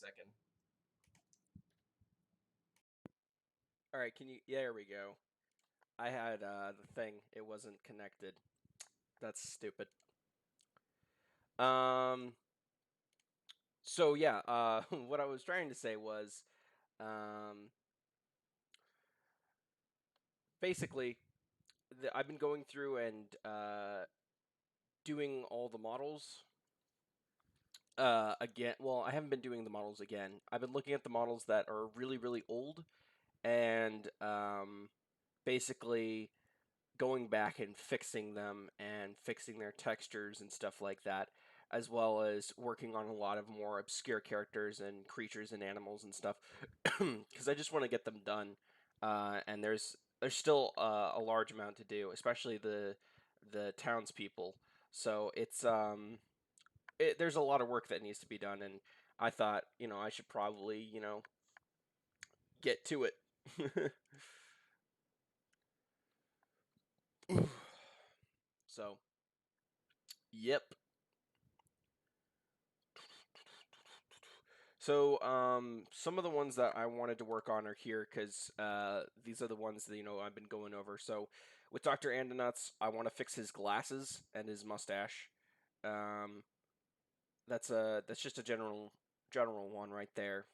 second. All right, can you? Yeah, there we go. I had the thing; it wasn't connected. That's stupid. Um. So yeah, what I was trying to say was, um, basically, I've been going through and doing all the models again. Well, I haven't been doing the models again. I've been looking at the models that are really, really old, and basically going back and fixing them and fixing their textures and stuff like that, as well as working on a lot of more obscure characters and creatures and animals and stuff, because I just want to get them done. And there's still a large amount to do, especially the townspeople. So there's a lot of work that needs to be done, and I thought I should probably get to it. So yep. So, some of the ones that I wanted to work on are here because these are the ones that I've been going over. So, with Doctor Andonuts, I want to fix his glasses and his mustache. Um, that's just a general one right there.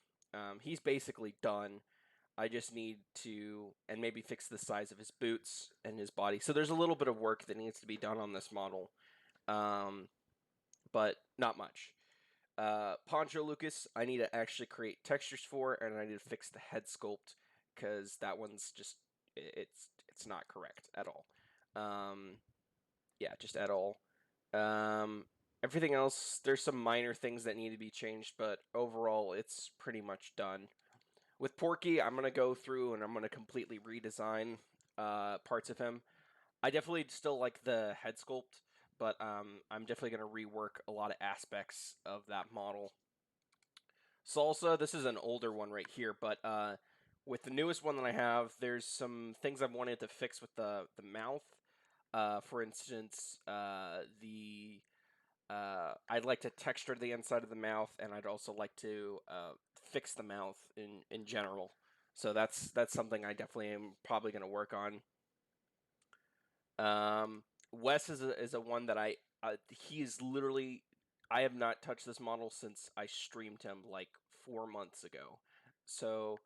He's basically done. I just need to and maybe fix the size of his boots and his body. So there's a little bit of work that needs to be done on this model, um, but not much. Poncho Lucas, I need to actually create textures for, and I need to fix the head sculpt because that one's just it's not correct at all. Um, yeah, just at all. Um, Everything else, there's some minor things that need to be changed, but overall, it's pretty much done. With Porky, I'm gonna go through and I'm gonna completely redesign parts of him. I definitely still like the head sculpt, but I'm definitely gonna rework a lot of aspects of that model. Salsa, this is an older one right here, but with the newest one that I have, there's some things I've wanted to fix with the mouth. For instance, I'd like to texture the inside of the mouth, and I'd also like to fix the mouth in general. So that's something I definitely am probably going to work on. Wes is a one that he is literally, I have not touched this model since I streamed him like 4 months ago. So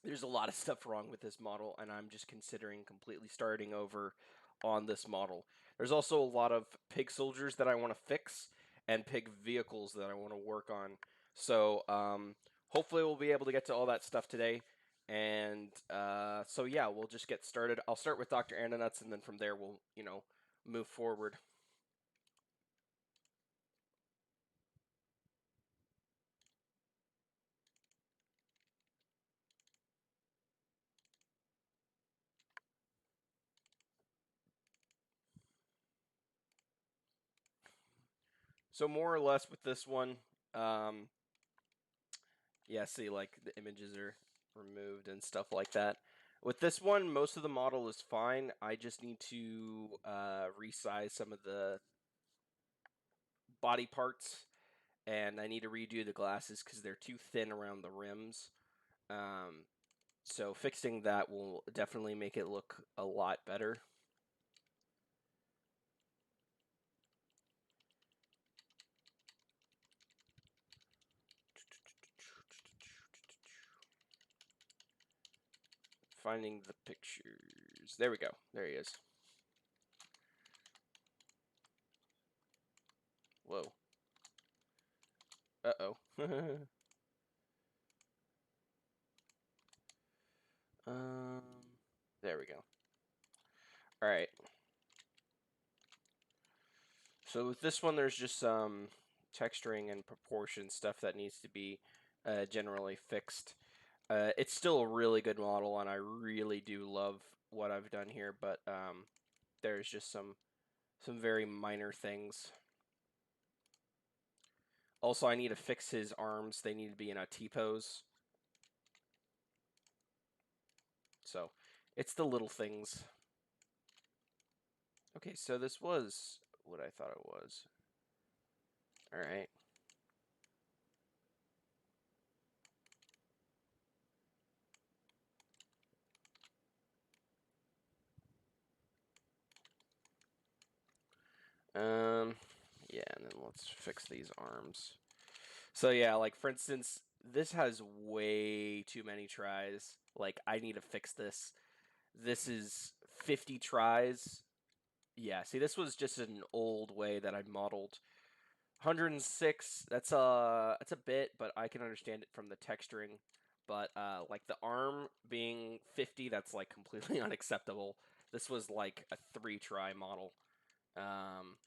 there's a lot of stuff wrong with this model, and I'm just considering completely starting over on this model. There's also a lot of pig soldiers that I want to fix and pig vehicles that I want to work on. So hopefully we'll be able to get to all that stuff today. And so yeah, we'll just get started. I'll start with Dr. Andonuts, and then from there we'll move forward. So more or less with this one, um, yeah, see, like the images are removed and stuff like that. With this one, most of the model is fine. I just need to resize some of the body parts, and I need to redo the glasses because they're too thin around the rims. Um, so fixing that will definitely make it look a lot better. Finding the pictures. There we go. There he is. Whoa. Uh-oh. um, there we go. All right. So with this one, there's just some texturing and proportion stuff that needs to be generally fixed. It's still a really good model, and I really do love what I've done here, but there's just some very minor things. Also, I need to fix his arms. They need to be in a T-pose. So, it's the little things. Okay, so this was what I thought it was. Alright. Yeah, and then let's fix these arms. So yeah, like for instance, this has way too many tries. Like I need to fix this. This is 50 tries. Yeah, see this was just an old way that I modeled. 106, that's a bit, but I can understand it from the texturing. But like the arm being 50, that's like completely unacceptable. This was like a 3-try model. Um,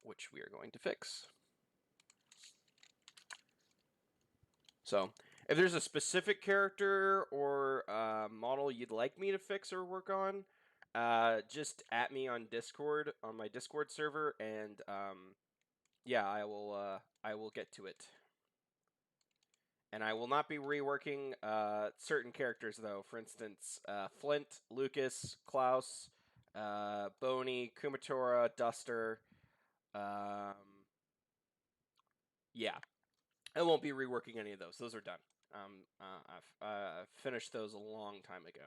which we are going to fix. So, if there's a specific character or model you'd like me to fix or work on, just at me on Discord on my Discord server, and yeah, I will get to it. And I will not be reworking certain characters though. For instance, Flint, Lucas, Klaus, Boney, Kumatora, Duster. Um, yeah, I won't be reworking any of those. Those are done. I've finished those a long time ago.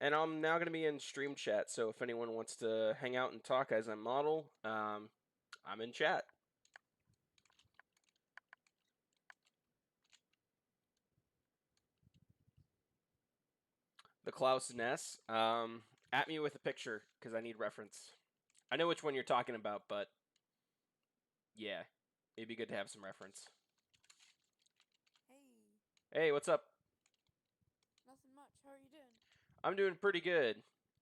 And I'm now going to be in stream chat, so if anyone wants to hang out and talk as I model, I'm in chat. The Klaus Ness, at me with a picture, because I need reference. I know which one you're talking about, but yeah, it'd be good to have some reference. Hey, Hey, what's up? nothing much. How are you doing? I'm doing pretty good.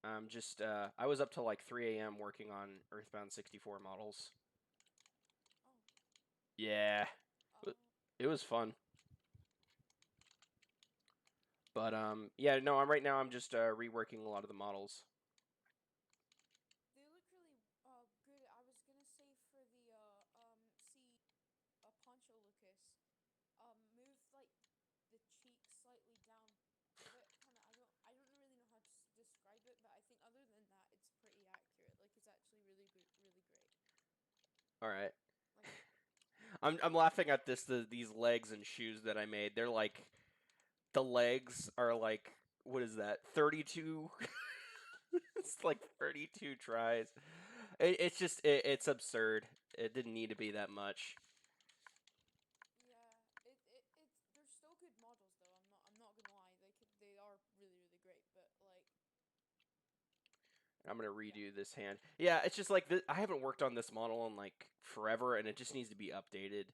I'm just, I was up till like 3 a.m. working on EarthBound 64 models. Oh, Yeah, uh, it was fun. But yeah, no, I'm right now. I'm just reworking a lot of the models. they look really good. I was gonna say for the see Poncho Lucas, move like the cheeks slightly down, a bit kind of. I don't really know how to describe it, but I think other than that, it's pretty accurate. Like it's actually really good, really great. All right. Like I'm laughing at these legs and shoes that I made. They're like the legs are like what is that? 32. It's like 32 tries. It's just it's absurd. It didn't need to be that much. yeah, it's they're still good models though. I'm not gonna lie. They are really really great, but like I'm gonna yeah. redo this hand. Yeah, it's just like I haven't worked on this model in like forever, and it just needs to be updated.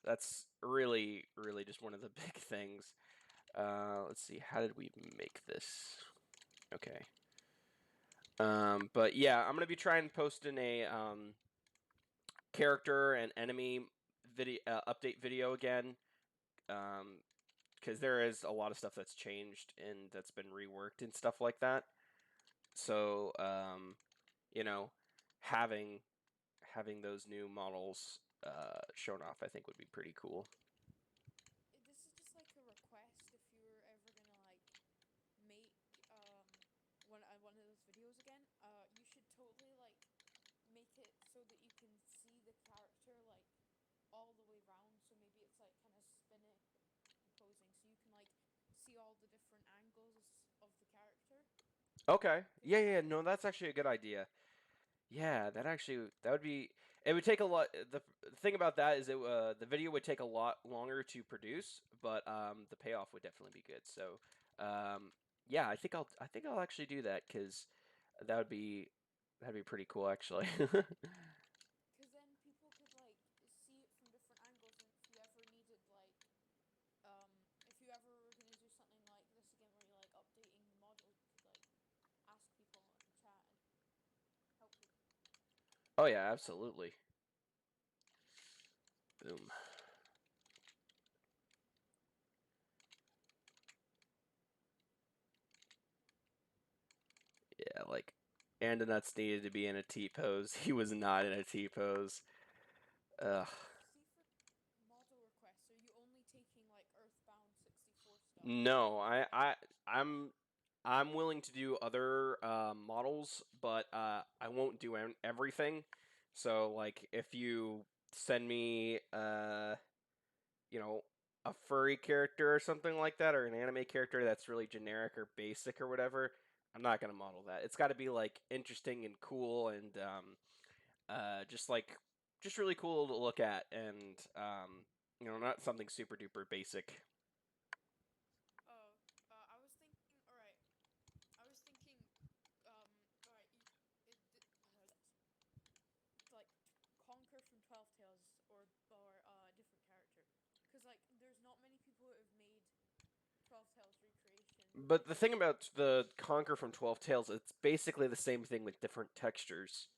That's really just one of the big things. Let's see, how did we make this? Okay. But yeah, I'm gonna be trying posting a character and enemy video update video again. Because there is a lot of stuff that's changed and that's been reworked and stuff like that. So you know, having those new models shown off, I think would be pretty cool. This is just like a request if you were ever gonna like make one of those videos again. You should totally like make it so that you can see the character like all the way round. So maybe it's like kind of spinning and posing, so you can like see all the different angles of the character. Okay. Yeah, Because yeah, I no, that's actually a good idea. Yeah, that would be. It would take a lot. The thing about that is the video would take a lot longer to produce, but the payoff would definitely be good. So yeah, I think I'll actually do that because that would be that'd be pretty cool actually. because then people could like see it from different angles, and if you ever needed like if you ever were gonna do something like this again where you're like updating the model, you could like ask people in chat and help people. Oh yeah, absolutely. Boom. Yeah, like Andonuts needed to be in a T pose. He was not in a T pose. Ugh. See, for model requests, are you only taking like Earthbound 64 stuff, or No, like I'm I'm willing to do other models, but I won't do everything. So like if you send me you know, a furry character or something like that, or an anime character that's really generic or basic or whatever, I'm not gonna model that. It's got to be like interesting and cool and just like just really cool to look at and not something super duper basic. Oh, I was thinking. All right, I was thinking. All right, like Conquer from 12 Tales or a different character, because like there's not many people who have made 12 Tales recreation But the thing videos. about the Conquer from 12 Tales, it's basically the same thing with different textures.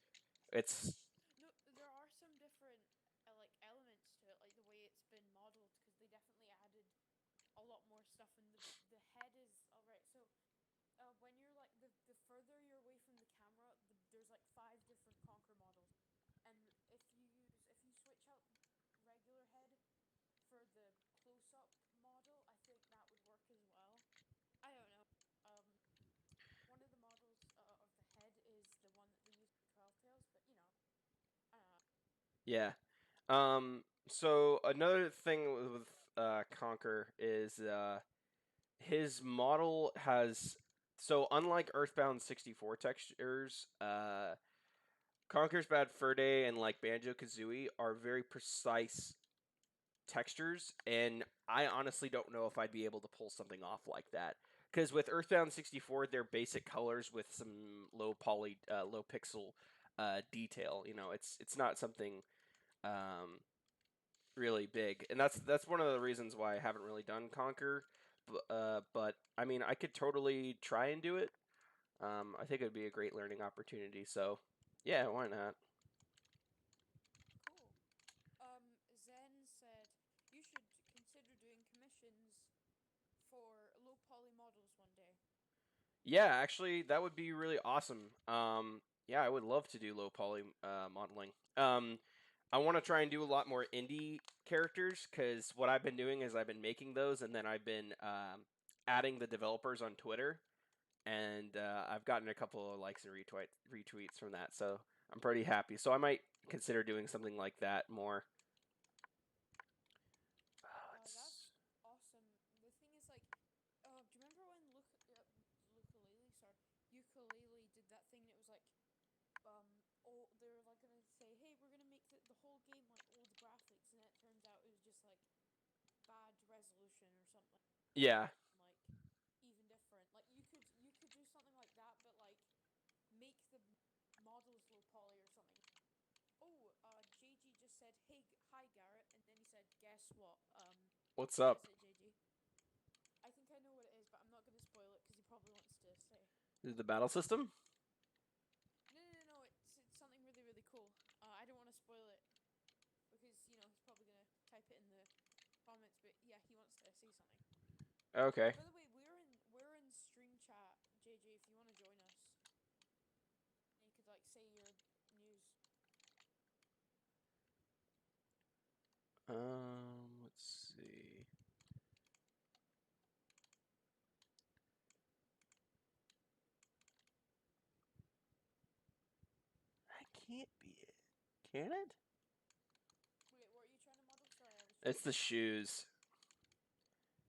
It's No, there are some different like elements to it, like the way it's been modeled, because they definitely added a lot more stuff. And the head is all right. So when you're like the further you're away from the camera, there's like five different Conquer models, and if you switch out regular head for the close up model, I think that would work as well. I don't know. One of the models of the head is the one that they use for 12 Tails, but I don't know. yeah. So another thing with Conquer is his model has so unlike Earthbound 64 textures, Conquer's Bad Fur Day and like Banjo Kazooie are very precise textures, and I honestly don't know if I'd be able to pull something off like that. Because with Earthbound 64, they're basic colors with some low pixel detail. It's not something um, really big, and that's one of the reasons why I haven't really done Conquer. But I mean, I could totally try and do it. I think it would be a great learning opportunity. So, yeah, why not? Cool. Zen said you should consider doing commissions for low poly models one day. Yeah, actually, that would be really awesome. Yeah, I would love to do low poly modeling. I want to try and do a lot more indie characters because what I've been doing is I've been making those and then I've been adding the developers on Twitter, and I've gotten a couple of likes and retweets from that. So I'm pretty happy. So I might consider doing something like that more. Oh, That's it's awesome. The thing is, like, do you remember when ukulele, sorry, ukulele did that thing that was like, oh, they were like gonna say, hey, we're gonna make the whole game like old graphics, and it turns out it was just like bad resolution or something, yeah, like even different. Like you could do something like that, but like make the models low poly or something. Oh, JG just said, "Hey, hi Garrett," and then he said, "Guess what?" what's What is up? it, JG? I think I know what it is, but I'm not gonna spoil it because he probably wants to say. Is it the battle system? No, no, no, no. It's something really, really cool. I don't want to spoil it because he's probably gonna type it in the comments. But yeah, he wants to say something. Okay. By the way, we're in stream chat, JJ. If you want to join us, you could like say your news. Let's see. That can't be it. Can it? Wait, what are you trying to model? Sorry, I was trying It's to the type. shoes.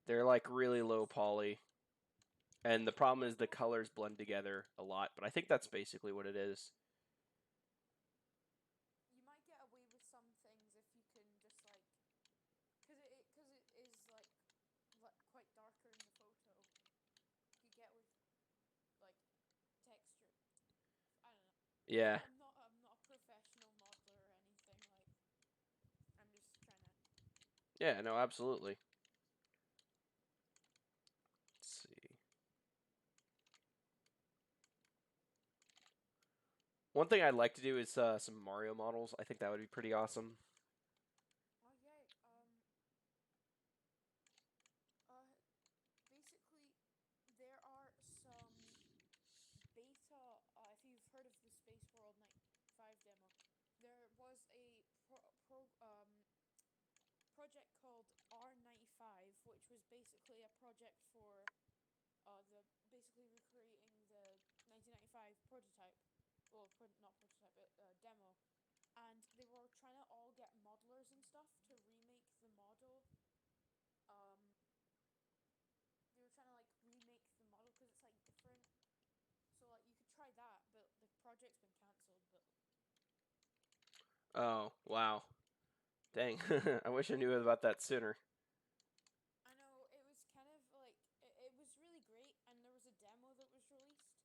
They're like really low Shoes. poly. And the Oh, problem is the well, colors blend together a lot, but I think that's basically what it is. you might get away with some things if you can just like, cause it is like quite darker in the photo. You could get with like texture. I don't know. Yeah. I'm not a professional modeler or anything. Like I'm just trying to. Yeah, no, absolutely. Let's see. One thing I'd like to do is some Mario models. I think that would be pretty awesome. Oh yeah. Uh. Basically, there are some beta. If you've heard of the Space World 95 demo, there was a project called R95, which was basically a project for the basically recreating the 1995 prototype, well, not prototype, demo, and they were trying to all get modelers and stuff to remake the model. Um, they were trying to like remake the model because it's like different. So like you could try that, but the project's been cancelled. But Oh, wow. Dang. I wish I knew about that sooner. I know it was kind of like it was really great, and there was a demo that was released,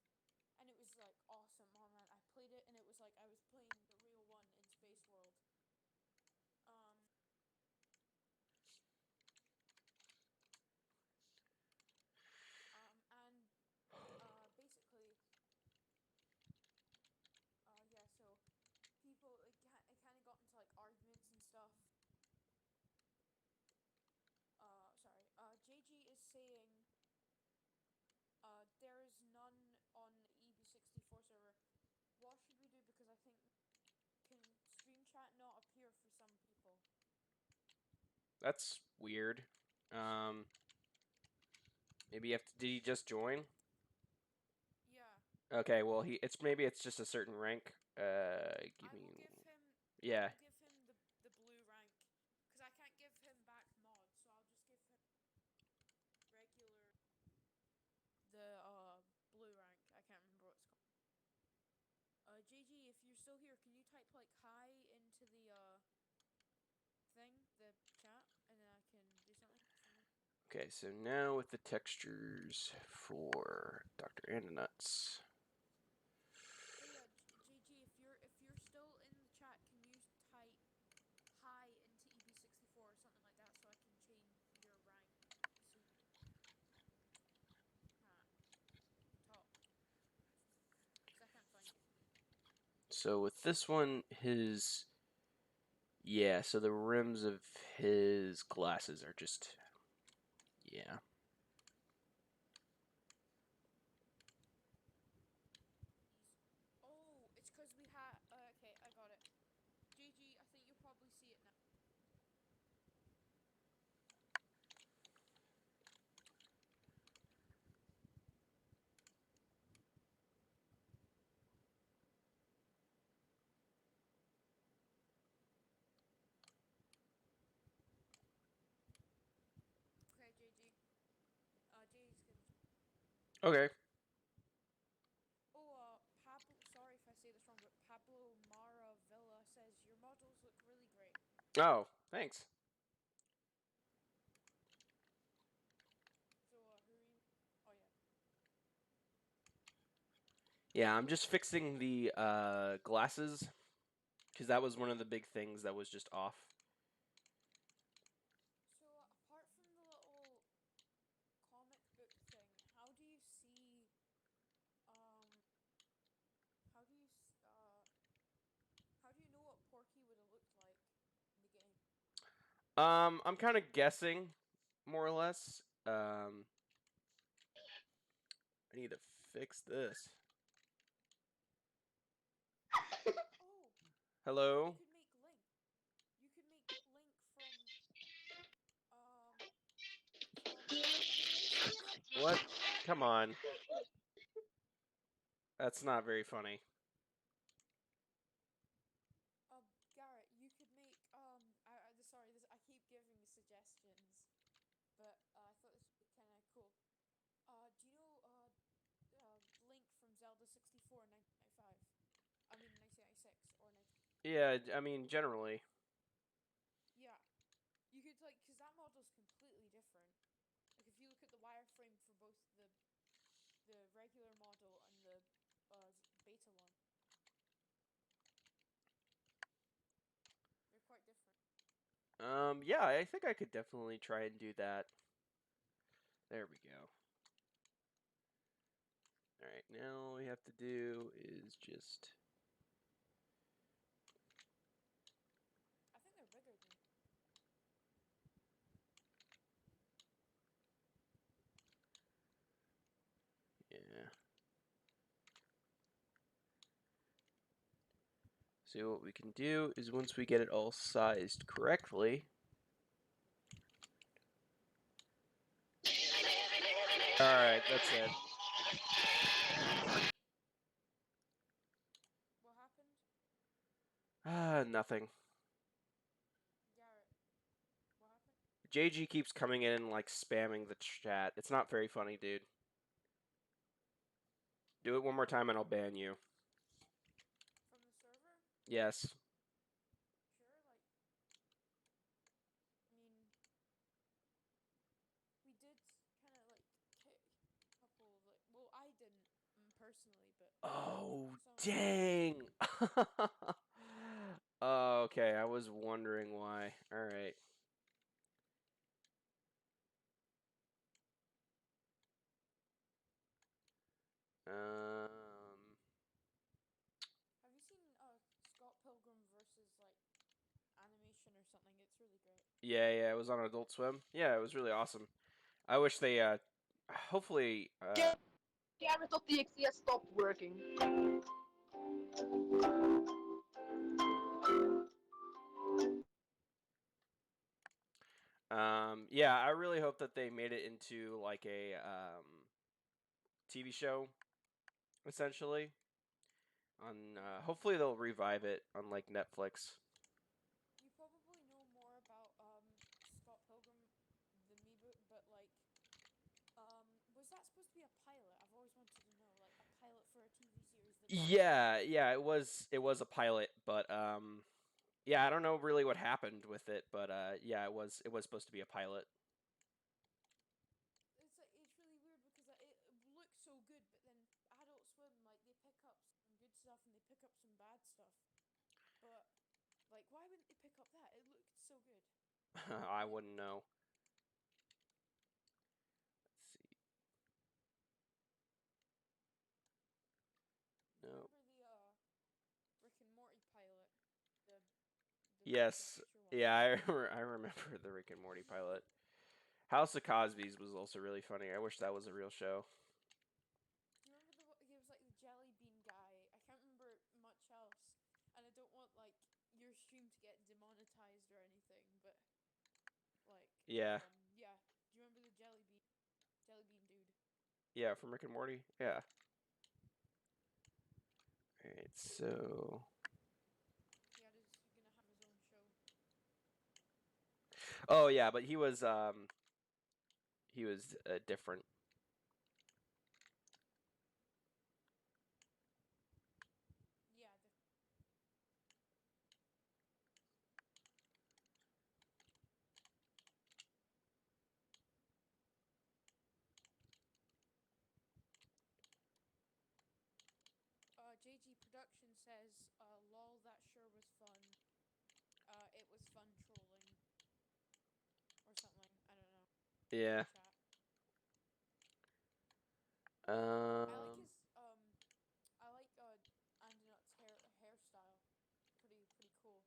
and it was like awesome. Oh man, I played it, and it was like I was playing the real one in Space World. Um, and basically, yeah. So people it kind of got into like arguments and stuff. Sorry. JG is saying there is none on the EB64 server. What should we do? Because I think can stream chat not appear for some people. That's weird. Maybe you have to. Did he just join? Yeah. Okay, well maybe it's just a certain rank. Give I me. will give him. I Yeah. will give him the blue rank because I can't give him back mod, so I'll just give him regular the blue rank. I can't remember what it's called. JG, if you're still here, can you type like hi into the thing, the chat, and then I can do something? Okay, so now with the textures for Dr. Andonuts. Hey, JG, if you're still in the chat, can you type hi into EB64 or something like that so I can change your rank so you can't talk? Because I can't find you. So with this one, yeah, so the rims of his glasses are just, yeah. Oh, it's because we had. Okay, I got it. JG, I think you'll probably see it now. Okay, JG. JG's gonna. Okay. Oh, Pablo. Sorry if I say this wrong, but Pablo Maravilla says your models look really great. Oh, thanks. So, who are you? Oh yeah. Yeah, I'm just fixing the glasses because that was one of the big things that was just off. So, apart from the little comic book thing, um how do you how do you know what Porky would have looked like in the game? I'm kind of guessing, more or less. I need to fix this. Oh, you Hello? could make Link. You could make Link um from 1996. What? Come on. That's not very funny. Garrett, you could make sorry, this I keep giving suggestions, but I thought this would be kind of cool. Do you know Link from Zelda 64 in 1995? I mean 1996 or 19. Yeah, I mean, generally. Yeah, you could like because that model's completely different. Like if you look at the wireframe for both the regular model and the beta one, they're quite different. Yeah, I think I could definitely try and do that. There we go. Alright, now all we have to do is just... I think they're bigger than. Yeah. So what we can do is once we get it all sized correctly... Alright, that's it. What happened? Nothing. Garrett, what happened? JG keeps coming in and like spamming the chat. It's not very funny, dude. Do it one more time and I'll ban you. From the server? Yes. Sure, like, I mean, we did kind of like kick a couple of like, well, I didn't personally, but Oh, some. dang. Okay, I was wondering why. Alright. Have you seen Scott Pilgrim versus like animation or something? It's really great. Yeah, it was on Adult Swim. Yeah, it was really awesome. I wish they, hopefully, Carrot.txt has stopped working. yeah, I really hope that they made it into like a TV show, essentially. On hopefully they'll revive it on like Netflix. You probably know more about Scott Pilgrim than me, but like, was that supposed to be a pilot? I've always wanted to know, like, a pilot for a TV series that got Yeah, it was a pilot, but yeah, I don't know really what happened with it, but yeah, it was supposed to be a pilot. It's like it's really weird because it looks so good, but then Adult Swim like they pick up some good stuff and they pick up some bad stuff. But like, why wouldn't they pick up that? It looked so good. I wouldn't know. Let's see. Do you No. remember the Rick and Morty pilot? The back to the Yes. future one. Yeah, I remember the Rick and Morty pilot. House of Cosby's was also really funny. I wish that was a real show. Do you remember he was like the jelly bean guy? I can't remember much else, and I don't want like your stream to get demonetized or anything. But like, Yeah. yeah. Do you remember the jelly bean dude? Yeah, from Rick and Morty. Yeah. Alright, so He's gonna have his own show. oh yeah, but he was different. Yeah, JG Production says, lol, that sure was fun. It was fun trolling. Or something. I don't know. Yeah. Chat. Um I like Andinut's hairstyle. Pretty cool.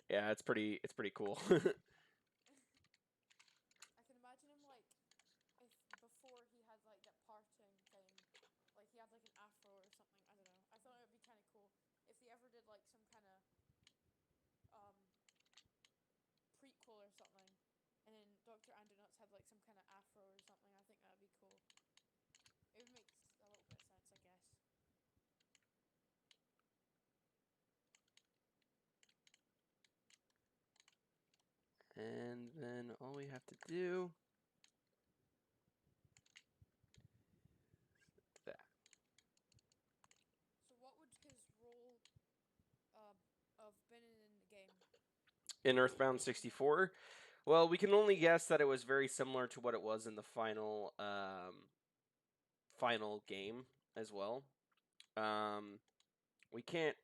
yeah, it's pretty cool. I can imagine him like if before he had like that parting thing, like he had like an afro or something. I don't know. I thought it would be kind of cool if they ever did like some kind of um prequel or something, and then Dr. Andernuts had like some kind of afro or something. I think that'd be cool. It would make a little bit of sense, I guess. And then all we have to do is that. So, what would his role of been in the game? In Earthbound 64, well, we can only guess that it was very similar to what it was in the final game as well. We can't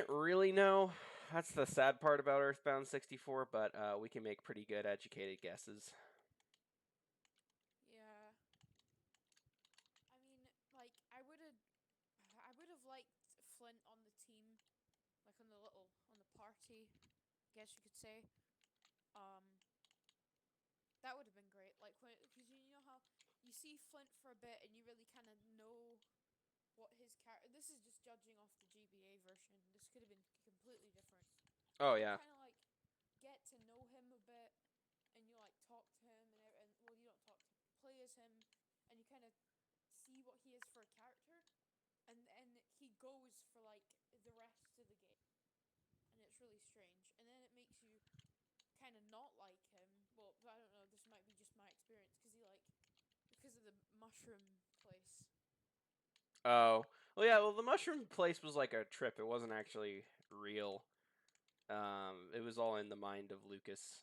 really know. That's the sad part about Earthbound 64, but we can make pretty good educated guesses. Yeah. I mean, like I would have liked Flint on the team, like on the party, I guess you could say. Um, that would have been great. Like when, because you know how you see Flint for a bit and you really kind of know what his character. This is just judging off the GBA version. This could have been completely different. Oh You yeah. kind of like get to know him a bit, and you like talk to him and well, you don't talk to him, you play as him, and you kind of see what he is for a character, and then he goes for like the rest of the game, and it's really strange. And then it makes you kind of not like him. Well, I don't know. This might be just my experience because of the mushroom place. Oh, well, yeah. Well, the mushroom place was like a trip. It wasn't actually real. It was all in the mind of Lucas.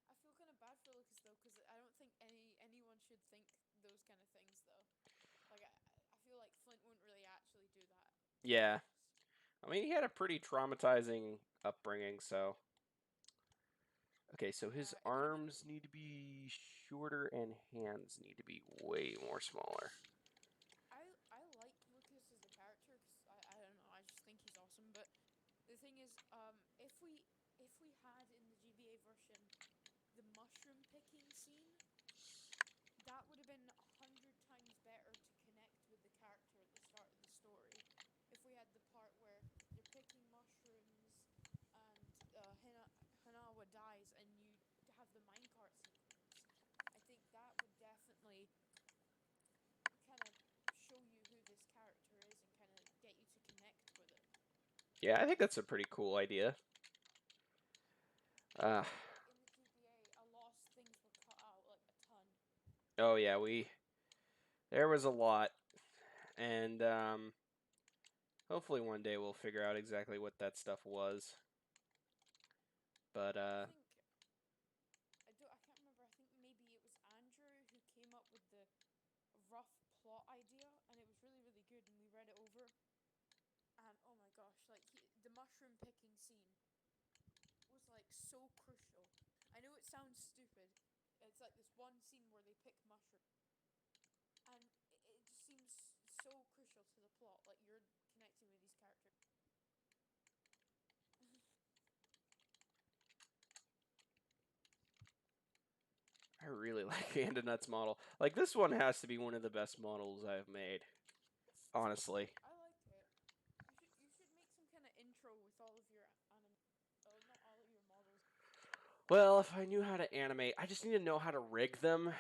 I feel kind of bad for Lucas though, because I don't think anyone should think those kind of things though. Like I feel like Flint wouldn't really actually do that. To be Yeah, honest. I mean, he had a pretty traumatizing upbringing, so. Okay, so his Yeah, it would have been. arms need to be shorter and hands need to be way more smaller. I like Lucas as a character because I don't know, I just think he's awesome. But the thing is, if we had in the GBA version the mushroom picking scene, that would have been 100 times better to connect with the character at the start of the story. If we had the part where they're picking mushrooms and Hanawa dies and you have the minecart sequence, I think that would definitely kind of show you who this character is and kind of get you to connect with him. Yeah, I think that's a pretty cool idea. Because I feel like in the GBA, a lot of things were cut out, like a ton. Oh yeah, there was a lot, and hopefully one day we'll figure out exactly what that stuff was. But I think I can't remember. I think maybe it was Andrew who came up with the rough plot idea, and it was really good. And we read it over, and oh my gosh, like the mushroom picking scene was like so crucial. I know it sounds stupid. It's like this one scene where they pick mushrooms, and it just seems so crucial to the plot. Like you're connecting with these characters. I really like Andonut's model. Like this one has to be one of the best models I've made. Honestly. I like it. You should make some kind of intro with all of your anime. Oh, not all of your models. Well, if I knew how to animate, I just need to know how to rig them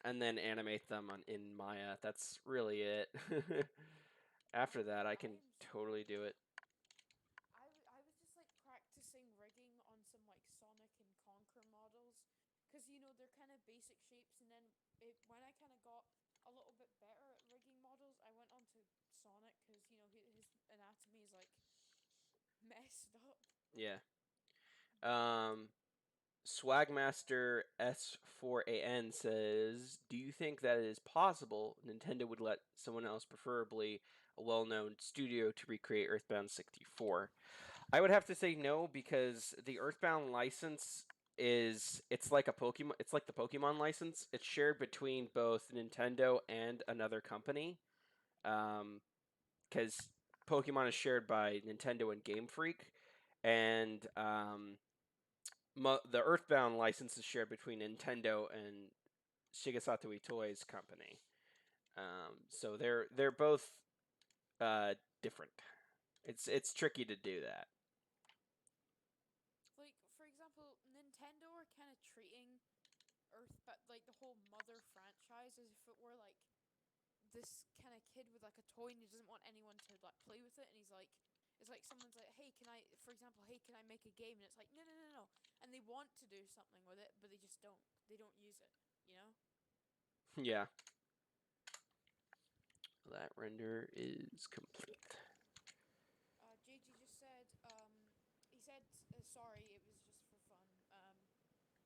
and then animate them in Maya. That's really it. After that, I I can am so totally do it. I was just like practicing rigging on some like Sonic and Conquer models because they're kind of basic shapes, and then when I kind of got a little bit better at rigging models, I went on to Sonic because his anatomy is like messed up. Yeah. But Swagmaster S4AN says, "Do you think that it is possible Nintendo would let someone else, preferably a well-known studio, to recreate Earthbound 64?" I would have to say no because the Earthbound license it's like a Pokemon it's like the Pokemon license. It's shared between both Nintendo and another company. Because Pokemon is shared by Nintendo and Game Freak, and the Earthbound license is shared between Nintendo and Shigesato Toys company. So they're both different. It's tricky to do that. like for example, Nintendo are kind of treating like the whole Mother franchise as if it were like this kind of kid with like a toy and he doesn't want anyone to like play with it, and he's like it's like someone's like, hey, can I, for example, hey, can I make a game? And it's like, no, and they want to do something with it, but they just don't. They don't use it. You know. Yeah. That render is complete. JG just said, he said, sorry, it was just for fun.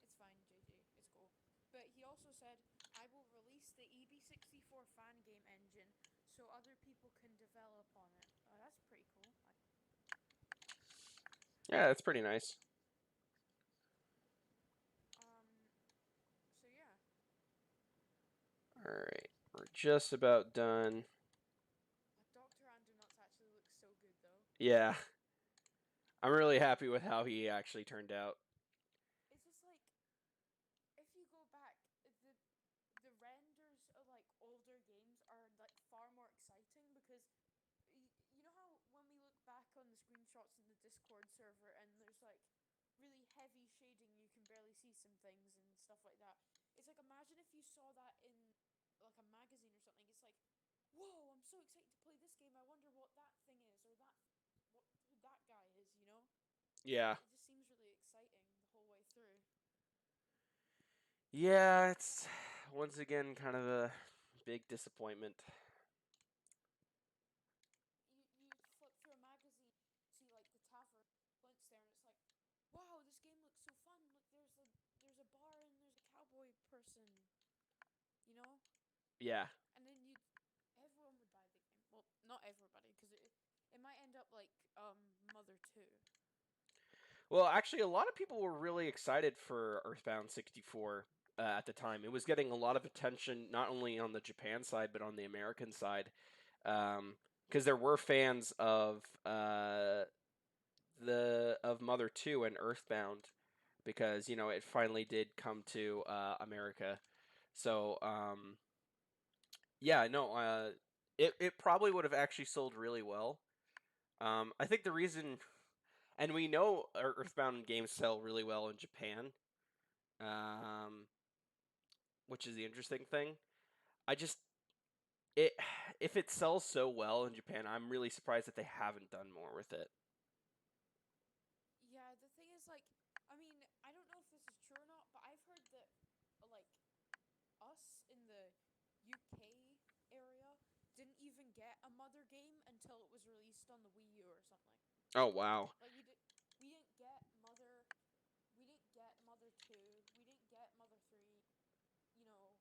It's fine, JG, it's cool. But he also said, I will release the EB64 fan game engine so other people can develop on it. That's pretty cool. Yeah, that's pretty nice. Um, so yeah. Alright, we're just about done. Dr. Andernuts actually looks so good though. Yeah, I'm really happy with how he actually turned out. It's just like if you go back, the renders of like older games are like far more exciting because you know how when we look back on the screenshots in the Discord server and there's like really heavy shading, you can barely see some things and stuff like that. It's like imagine if you saw that in like a magazine or something. It's like, whoa, I'm so excited to play this game. I wonder what that thing is or what who that guy is. You know, Yeah. it just seems really exciting the whole way through. Yeah, it's once again kind of a big disappointment. You flip through a magazine, see like the tavern Flint's there, and it's like, wow, this game looks so fun. Look, there's a bar and there's a cowboy person, you know. Yeah. And then everyone would buy the game. Well, not everybody, because it might end up like Mother 2. Well, actually, a lot of people were really excited for Earthbound 64 at the time. It was getting a lot of attention, not only on the Japan side, but on the American side. Because there were fans of Mother 2 and Earthbound, because, you know, it finally did come to America. So, yeah, no, it probably would have actually sold really well. I think the reason, and we know Earthbound games sell really well in Japan, um, which is the interesting thing. I just it if it sells so well in Japan, I'm really surprised that they haven't done more with it. Yeah, the thing is, like, I mean, I don't know if this is true or not, but I've heard that, like, us in the UK area didn't even get a Mother game until it was released on the Wii U or something. Oh wow. Like, we didn't get Mother, we didn't get Mother 2, we didn't get Mother 3, you know,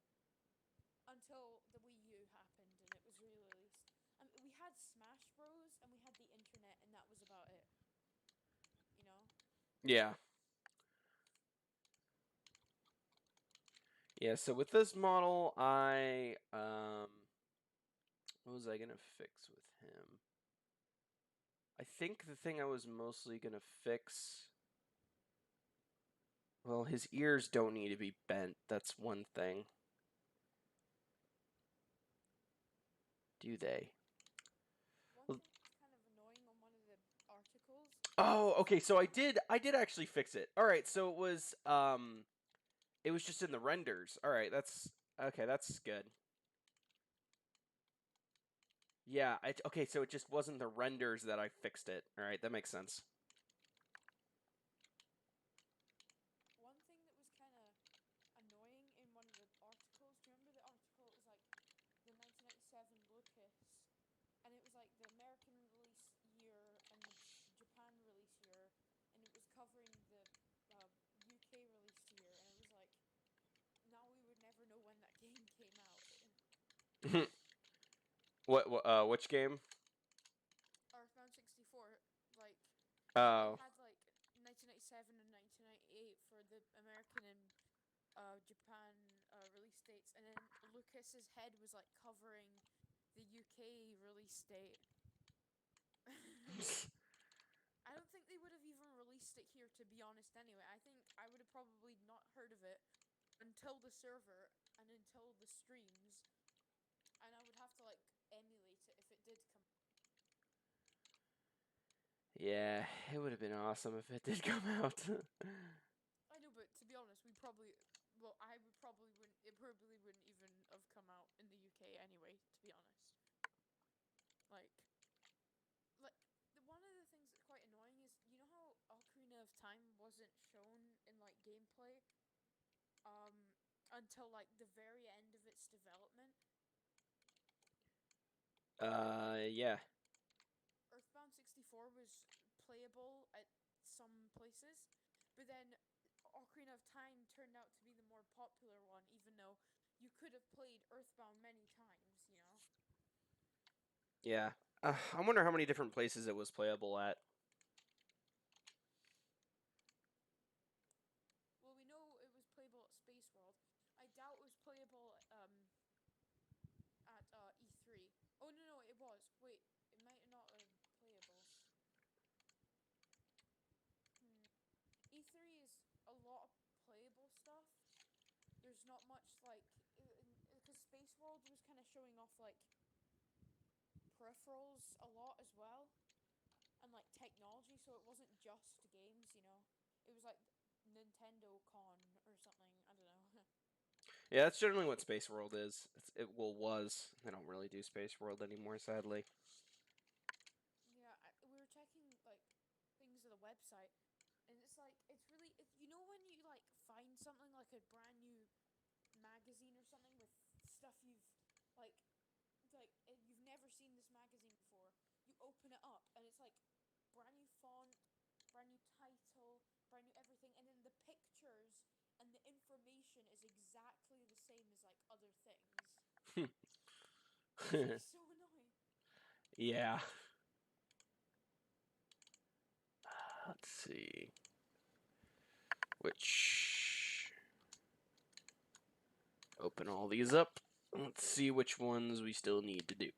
until the Wii U happened and it was re-released. We had Smash Bros and we had the internet and that was about it. You know? Yeah. Yeah, so with this model, what was I gonna fix with him? I think the thing I was mostly gonna fix, well, his ears don't need to be bent. That's one thing. Do they? One Well, thing that's kind of annoying on one of the articles oh, is okay. that So I did actually fix it. All right. So it was just in the renders. All right. That's okay. That's good. Yeah. Okay. So it just wasn't the renders that I fixed it. All right. That makes sense. one thing that was kind of annoying in one of the articles. Do you remember the article? It was like the 1997 Lucas, and it was like the American release year and the Japan release year, and it was covering the UK release year, and it was like now we would never know when that game came out. Which game? Earthbound 64, like it Oh. had like 1997 and 1998 for the American and Japan release dates, and then Lucas's head was like covering the UK release date. I don't think they would have even released it here, to be honest. Anyway, I think I would have probably not heard of it until the server and until the streams, and I would have to like emulate it if it did come. Yeah, it would have been awesome if it did come out. I know, but to be honest, we probably, well, I would probably wouldn't. It probably wouldn't even have come out in the UK anyway. To be honest, like, like one of the things that's quite annoying is you know how Ocarina of Time wasn't shown in like gameplay, until like the very end of its development. Yeah. Earthbound 64 was playable at some places, but then Ocarina of Time turned out to be the more popular one, even though you could have played Earthbound many times, you know? Yeah. I wonder how many different places it was playable at. Well, we know it was playable at Space World. I doubt it was playable at E3. Oh, no, no, it was. Wait, it might not have been playable. E3 is a lot of playable stuff. There's not much like because Space World was kind of showing off like peripherals a lot as well and like technology, so it wasn't just games, you know. It was like Nintendo Con or something. I don't know. Yeah, that's generally what Space World is. Was. They don't really do Space World anymore, sadly. Yeah, we were checking like things on the website, and it's like it's really you know when you like find something like a brand new magazine or something with stuff like you've never seen this magazine before. You open it up and it's like brand new font, brand new title, brand new everything, and then the pictures and the information is exactly the same as like other things. It's like so annoying. Yeah. Let's see. Which. Open all these up. Let's see which ones we still need to do.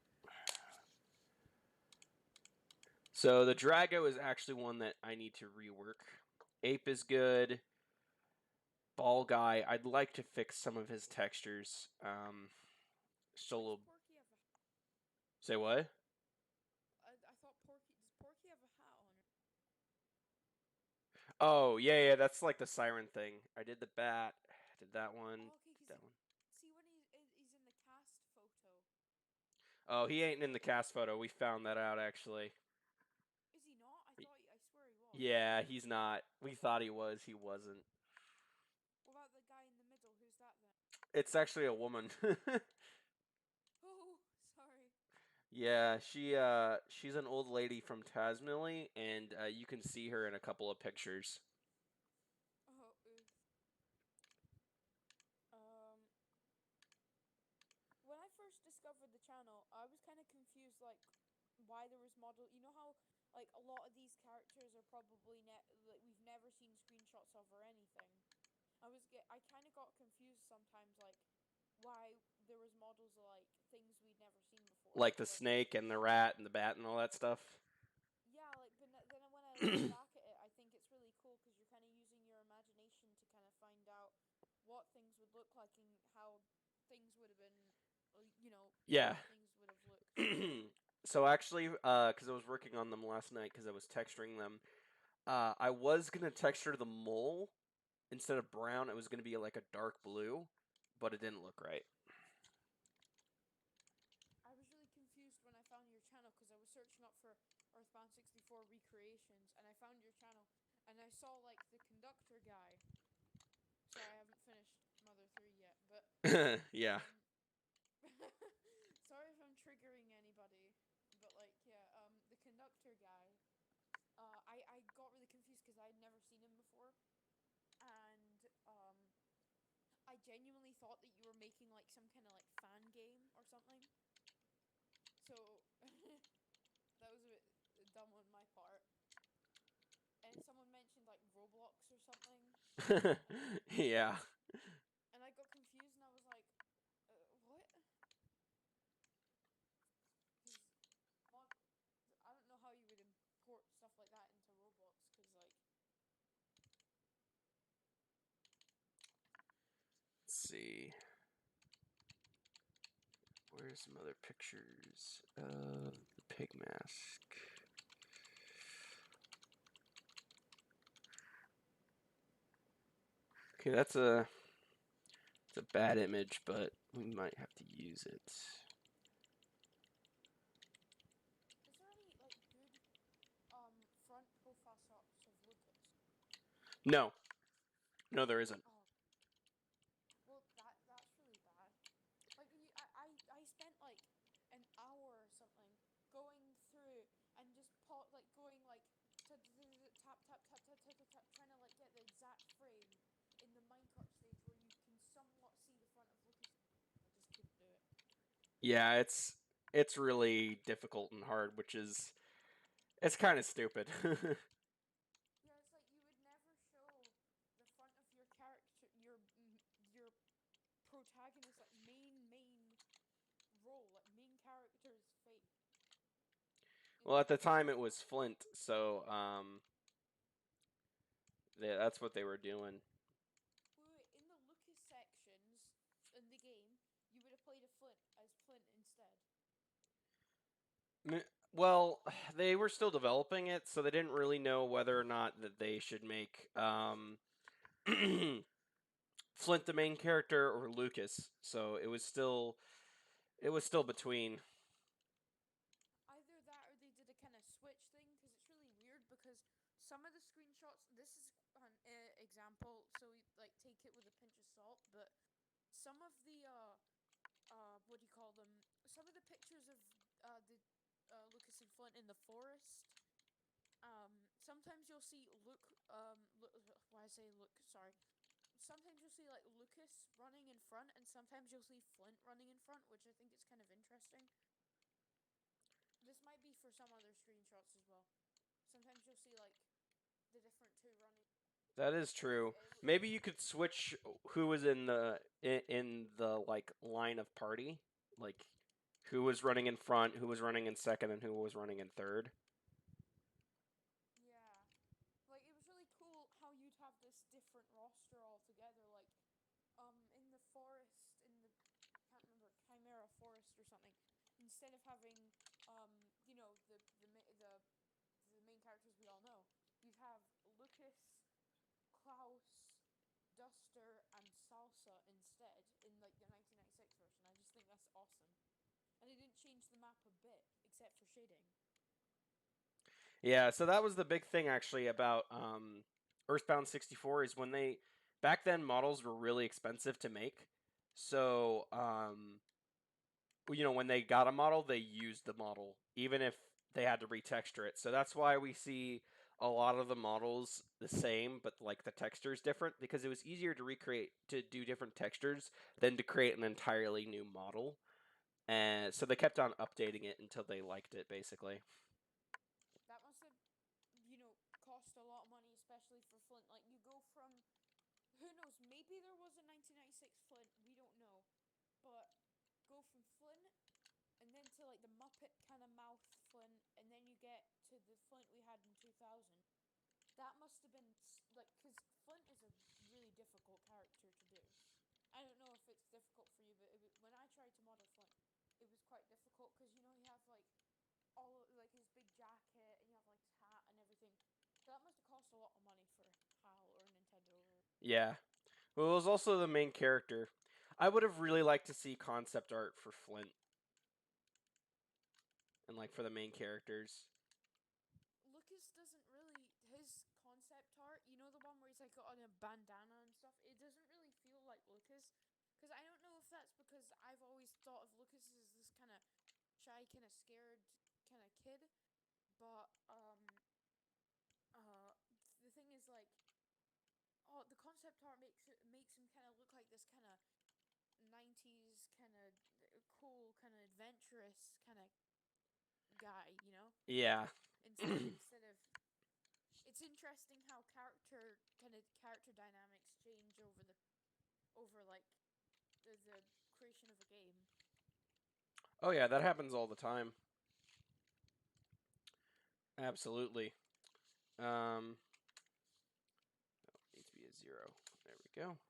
So the Drago is actually one that I need to rework. Ape is good. Ball Guy, I'd like to fix some of his textures. Solo. Does Porky have a? Say what? I thought Porky. Does Porky have a hat on? Oh yeah, that's like the siren thing. I did the bat. Did that one. Oh, okay. Did Cause that one. see when he's in the cast photo. Oh, he ain't in the cast photo. We found that out actually. Is he not? I swear he was. Yeah, he's not. We thought he was. He wasn't. What about the guy in the middle? Who's that then? It's actually a woman. Oh, sorry. Yeah, she's an old lady from Tasmily, and you can see her in a couple of pictures. Oh, oof. When I first discovered the channel, I was kind of confused, like why there was model. You know how like a lot of these characters are probably like we've never seen screenshots of or anything. I kind of got confused sometimes, like why there was models of like things we'd never seen before. Like So the like snake and the rat and the bat and all that stuff. yeah, like but then when I look back at it, I think it's really cool because you're kind of using your imagination to kind of find out what things would look like and how things would have been, Yeah. how things would have looked. So actually, because I was working on them last night because I was texturing them, I was gonna texture the mole instead of brown. It was gonna be like a dark blue, but it didn't look right. I was really confused when I found your channel because I was searching up for EarthBound 64 recreations and I found your channel and I saw like the conductor guy. Sorry, I haven't finished Mother 3 yet, but Yeah. sorry if I'm triggering anybody, but like yeah, the conductor guy. I got really confused because I had never seen him before, and I genuinely thought that you were making like some kind of like fan game or something. So that was a bit dumb on my part. And someone mentioned like Roblox or something, Yeah. and I got confused and I was like, what? Because I don't know how you would import stuff like that into Roblox because like Let's see. Where's some other pictures of the pig mask? Okay, it's a bad image, but we might have to use it. is there any like good front profile shots of Lucas? No, no, there isn't. Oh, well that's really bad. Like I spent like an hour or something going through and just like going like tap tap tap tap tap tap tap trying to like get the exact frame in the minecart stage where you can somewhat see the front of Lucas. I just couldn't do it. Yeah, it's really difficult and hard, which is it's kind of stupid. Yeah, it's like you would never show the front of your character, your protagonist, like main role, like main character's face in Well, the at the time it minecart. was Flint, so that's what they were doing. Wait, in the Lucas sections in the game, you would have played as Flint instead. Well, they were still developing it, so they didn't really know whether or not that they should make Flint the main character or Lucas. So it was still between. Either that or they did a kind of switch thing because it's really weird because some of the screenshots. This is an example, so we like take it with a pinch of salt. But some of the what do you call them? Some of the pictures of the Lucas and Flint in the forest. Sometimes you'll see why I say look. Sorry. Sometimes you'll see like Lucas running in front, and sometimes you'll see Flint running in front, which I think is kind of interesting. This might be for some other screenshots as well. Sometimes you'll see like the different two running. That is true. Maybe you could switch who was in the like line of party, like who was running in front, who was running in second, and who was running in third. Yeah, like it was really cool how you'd have this different roster all together. Like, in the forest, in the can't remember Chimera Forest or something. Instead of having the main characters we all know, you'd have Lucas, Klaus, Duster, and Salsa instead in like the 1996 version. I just think that's awesome. And they didn't change the map a bit except for shading. Yeah, so that was the big thing actually about Earthbound 64 is when they back then models were really expensive to make. So when they got a model, they used the model even if they had to retexture it. So that's why we see a lot of the models the same, but like the texture is different because it was easier to recreate to do different textures than to create an entirely new model. And so they kept on updating it until they liked it, basically. That must have, cost a lot of money, especially for Flint. Like, you go from, who knows, maybe there was a 1996 Flint, we don't know. But go from Flint and then to like the Muppet kind of mouth Flint, and then you get to the Flint we had in 2000. That must have been like, because Flint is a really difficult character to do. I don't know if it's difficult for you, but when I tried to model Flint, it was quite difficult because you have like all like his big jacket and you have like his hat and everything. So that must have cost a lot of money for HAL or Nintendo or. Yeah. Well, it was also the main character. I would have really liked to see concept art for Flint and like for the main characters. Lucas doesn't really his concept art. You know the one where he's like got on a bandana and stuff. It doesn't really feel like Lucas, because I don't know if that's because I've always thought of Lucas as this kind of shy, kind of scared, kind of kid. But the thing is like, oh, the concept art makes him kind of look like this kind of 90s kind of cool, kind of adventurous kind of guy, Yeah. instead of. It's interesting how character dynamics change over like the creation of a game. Oh yeah, that happens all the time. Absolutely. Needs to be a 0. There we go.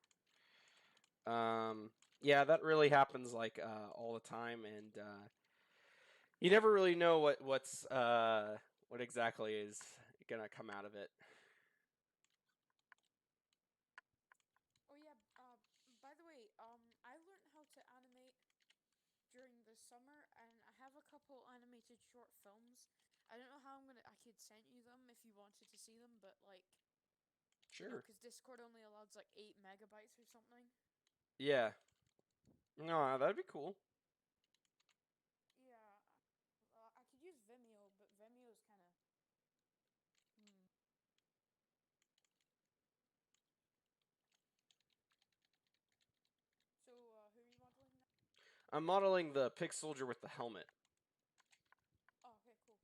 Yeah, that really happens like all the time, and you never really know what exactly is gonna come out of it. Oh yeah. By the way, I learned how to animate during the summer, and I have a couple animated short films. I don't know how I could send you them if you wanted to see them, but like, Sure. because Discord only allows like 8 MB or something. Yeah. No, that'd be cool. Yeah, I could use Vimeo, but Vimeo is kind of. Hmm. So, who are you modeling now? I'm modeling the pig soldier with the helmet. Oh, okay, cool.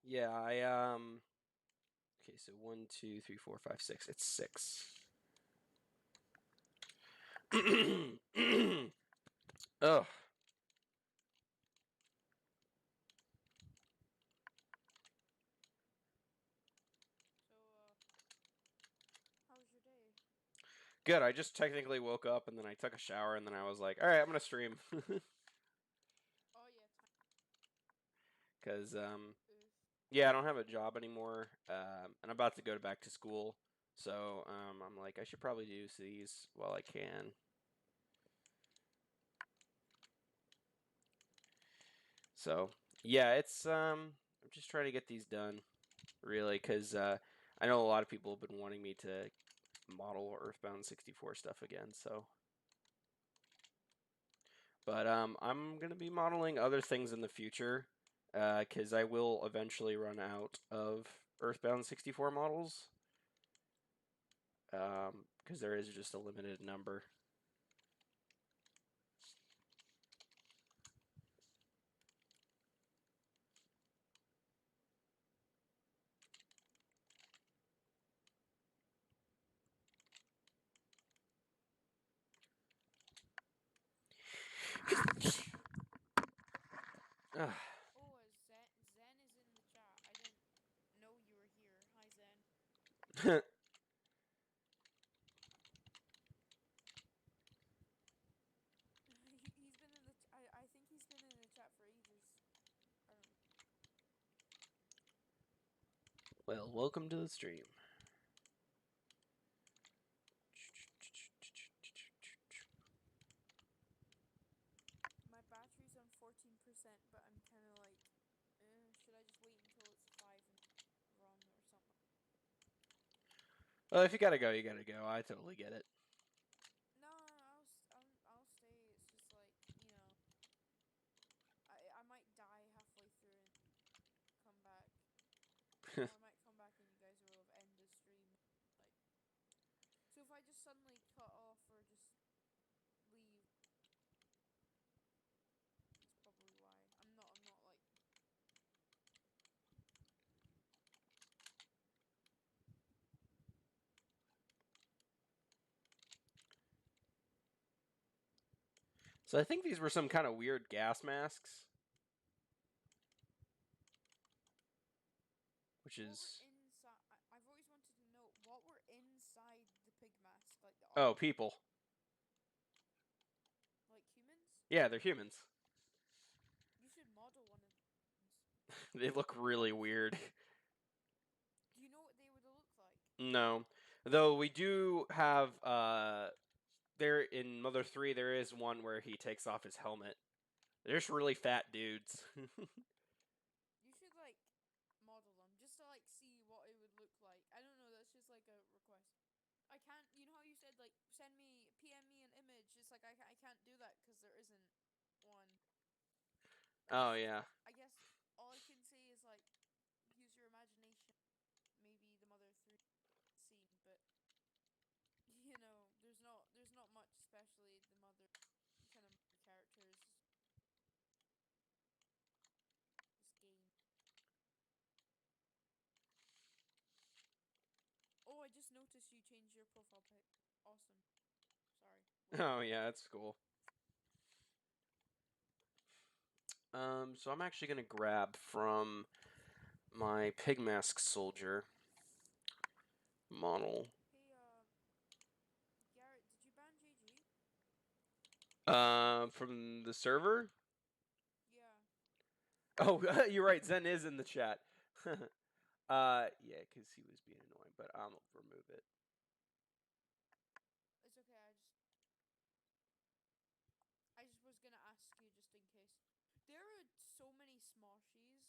Yeah, Okay, so 1, 2, 3, 4, 5, 6. It's 6. Ugh. So, how was your day? Good. I just technically woke up and then I took a shower and then I was like, all right, I'm gonna stream. Oh yeah, Cause oof. yeah, I don't have a job anymore. And I'm about to go back to school. So I'm like, I should probably do these while I can. So yeah, it's I'm just trying to get these done, really, because I know a lot of people have been wanting me to model Earthbound 64 stuff again. So, but I'm gonna be modeling other things in the future, because I will eventually run out of Earthbound 64 models, because there is just a limited number. Ugh. Oh, Zen is in the chat. I didn't know you were here. Hi, Zen. He's been in the. I think he's been in the chat for ages. I don't know. Well, welcome to the stream. My battery's on 14%, but I'm kind of like, should I just wait until it's 5 and run or something? Well, if you gotta go, you gotta go. I totally get it. No, I'll stay. It's just like, I might die halfway through and come back, or I might come back and you guys will have ended the stream. Like, so if I just suddenly cut off or just leave, that's probably why. I'm not like. So I think these were some kind of weird gas masks. Which What is... were inside? I've always wanted to know what were inside the pig mask, like the Oh, armor, people. like humans. Yeah, they're humans. You should model one of these. They look really weird. Do you know what they would look like? No. Though we do have... there in Mother 3, there is one where he takes off his helmet. They're just really fat dudes. You should like model them just to like see what it would look like. I don't know. That's just like a request. I can't. You know how you said like PM me an image. It's like I can't do that because there isn't one. Oh, yeah. I guess all I can say is like use your imagination. Maybe the Mother 3 scene, but there's not much, especially the mother kind of characters. This game. Oh, I just noticed you changed your profile pic. Awesome. Sorry. Oh, yeah, that's cool. So I'm actually going to grab from my pig mask soldier model. Hey, Garrett, did you ban JG? From the server? Yeah. Oh, you're right. Zen is in the chat. Yeah, because he was being annoying, but I'll remove it. It's okay. I just was gonna ask you just in case. There are so many smoshies.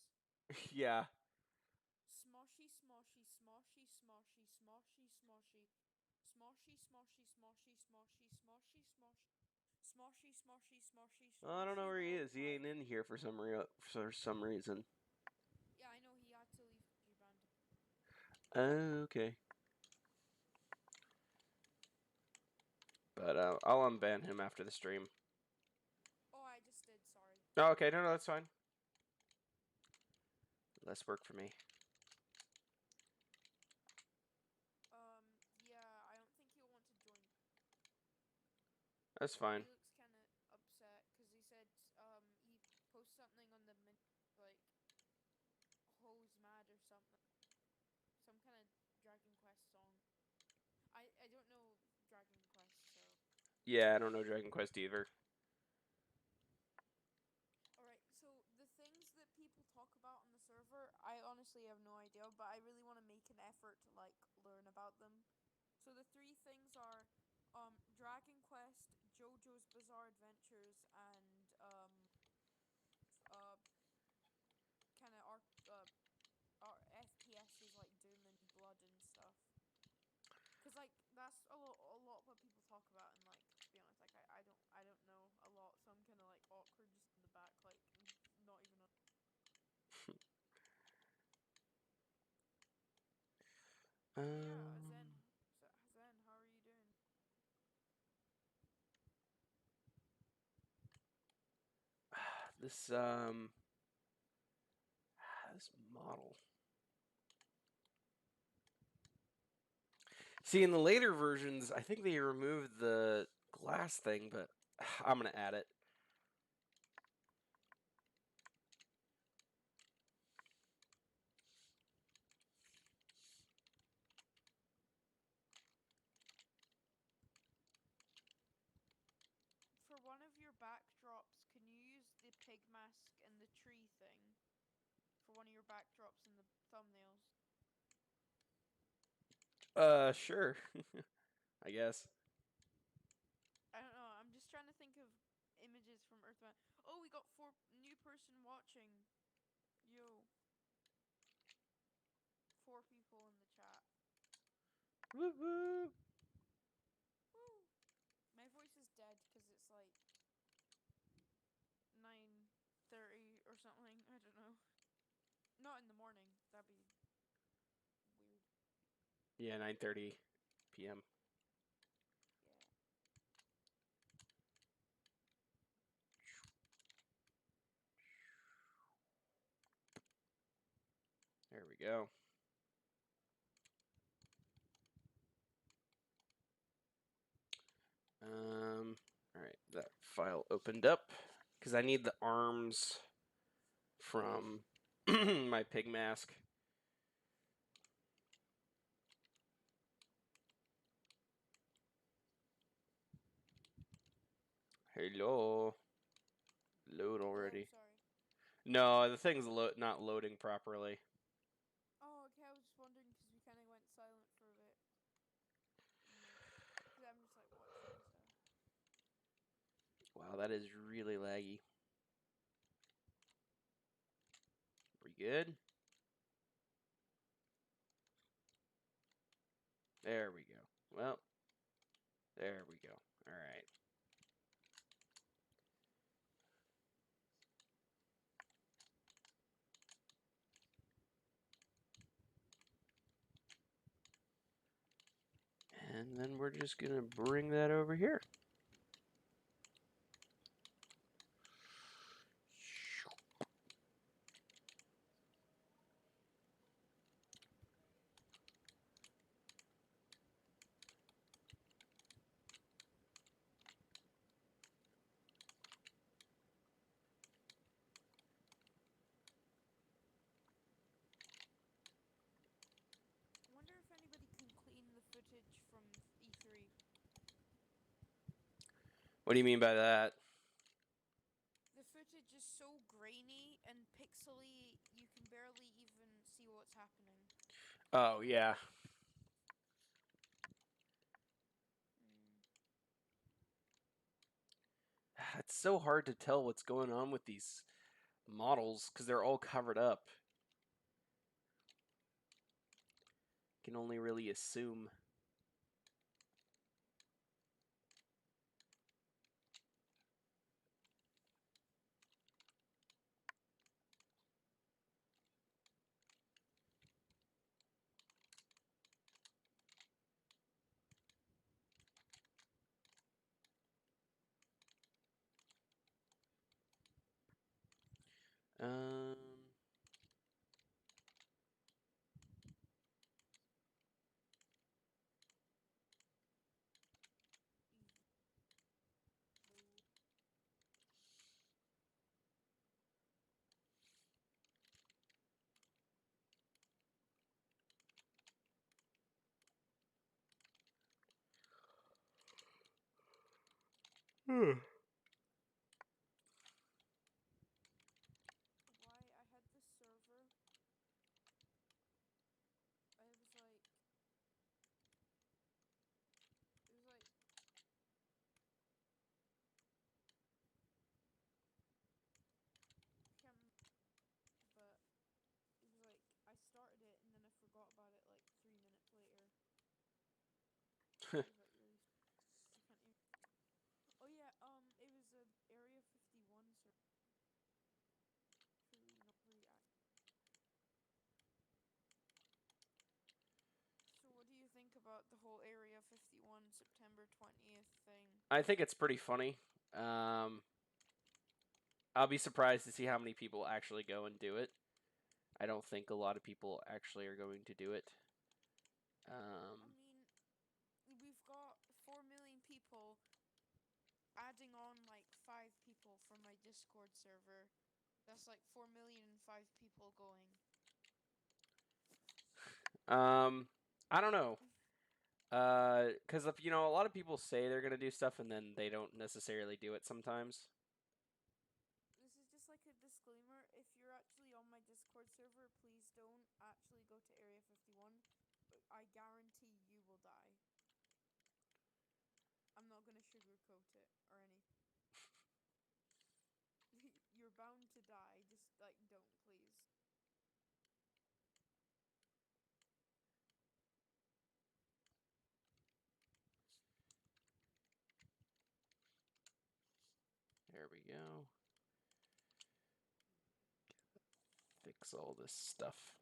Yeah. Smoshy, smoshy, smoshy, smoshy, smoshy, smoshy. Smoshy, smoshy, smoshy, smoshy, smoshy, smoshy. Smoshy, smoshy, smoshy, Well, I don't know smoshy where he world. is. He ain't in here for some reason. Yeah, I know he had to leave. You banned him. Okay. But I'll unban him after the stream. Oh, I just did. Sorry. Oh, okay. No, that's fine. Less work for me. Yeah, I don't think he'll want to join. That's fine. He looks kind of upset because he said he posted something on the like hose mad or something, some kind of Dragon Quest song. I don't know Dragon Quest, so. Yeah, I don't know Dragon Quest either. Alright, so the things that people talk about on the server, I honestly have no idea, but I really want to make an effort to like learn about them. So the three things are Dragon Quest, JoJo's Bizarre Adventures, and uh kind of our FPSs like Doom and Blood and stuff. Cause like that's a lot what people talk about, and like to be honest, like I don't know a lot, so I'm kind of like awkward just in the back, like not even. So yeah, Um, Zen, how are you doing? this this model. See, in the later versions, I think they removed the glass thing, but I'm gonna add it. For one of your backdrops, can you use the pig mask and the tree thing for one of your backdrops in the thumbnails? Sure. I guess. I don't know. I'm just trying to think of images from EarthBound. Oh, we got new person watching. Yo, 4 people in the chat. Woo woo. Woo! My voice is dead because it's like 9:30 or something. I don't know. Not in the morning. That'd be weird. Yeah, 9:30 p.m. Yeah. There we go. All right, that file opened up because I need the arms from my pig mask. Hello. Load Hello. already. Sorry. No, the thing's not loading properly. Oh, okay. I was just wondering because we kind of went silent for a bit. Because I'm just like watching stuff. Wow, that is really laggy. We good? There we go. Well, there we go. All right. And then we're just going to bring that over here. I wonder if anybody can clean the footage from E3. What do you mean by that? The footage is so grainy and pixely, you can barely even see what's happening. Oh, yeah. Mm. It's so hard to tell what's going on with these models because they're all covered up. Can only really assume. Um, Why I had this server, I was like, Sorry, but really, I can't hear. Oh yeah, it was a Area 51 truly not very accurate. So what do you think about the whole Area 51 September 20th thing? I think it's pretty funny. I'll be surprised to see how many people actually go and do it. I don't think a lot of people actually are going to do it. I mean, we've got 4 million people adding on like 5 people from my Discord server. That's like 4,000,005 people going. I don't know. Because you know, a lot of people say they're gonna do stuff and then they don't necessarily do it sometimes. This is just like a disclaimer. If you're actually on my Discord server, please don't actually go to Area 51. I guarantee you will die. I'm not gonna sugarcoat it or anything. You're bound to die. Just like don't, please. There we go. Fix all this stuff.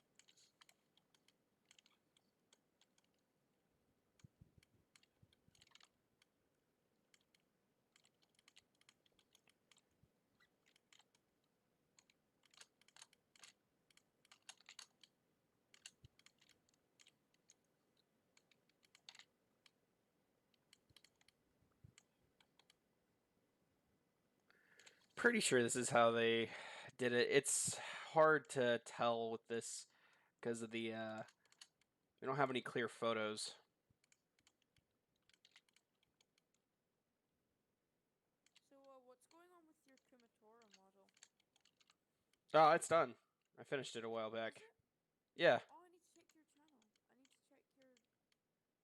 Pretty sure this is how they did it. It's hard to tell with this because of the we don't have any clear photos. So, what's going on with your Kumatora model? Oh, it's done. I finished it a while Is back. it? Yeah. Oh, I need to check your channel. I need to check your.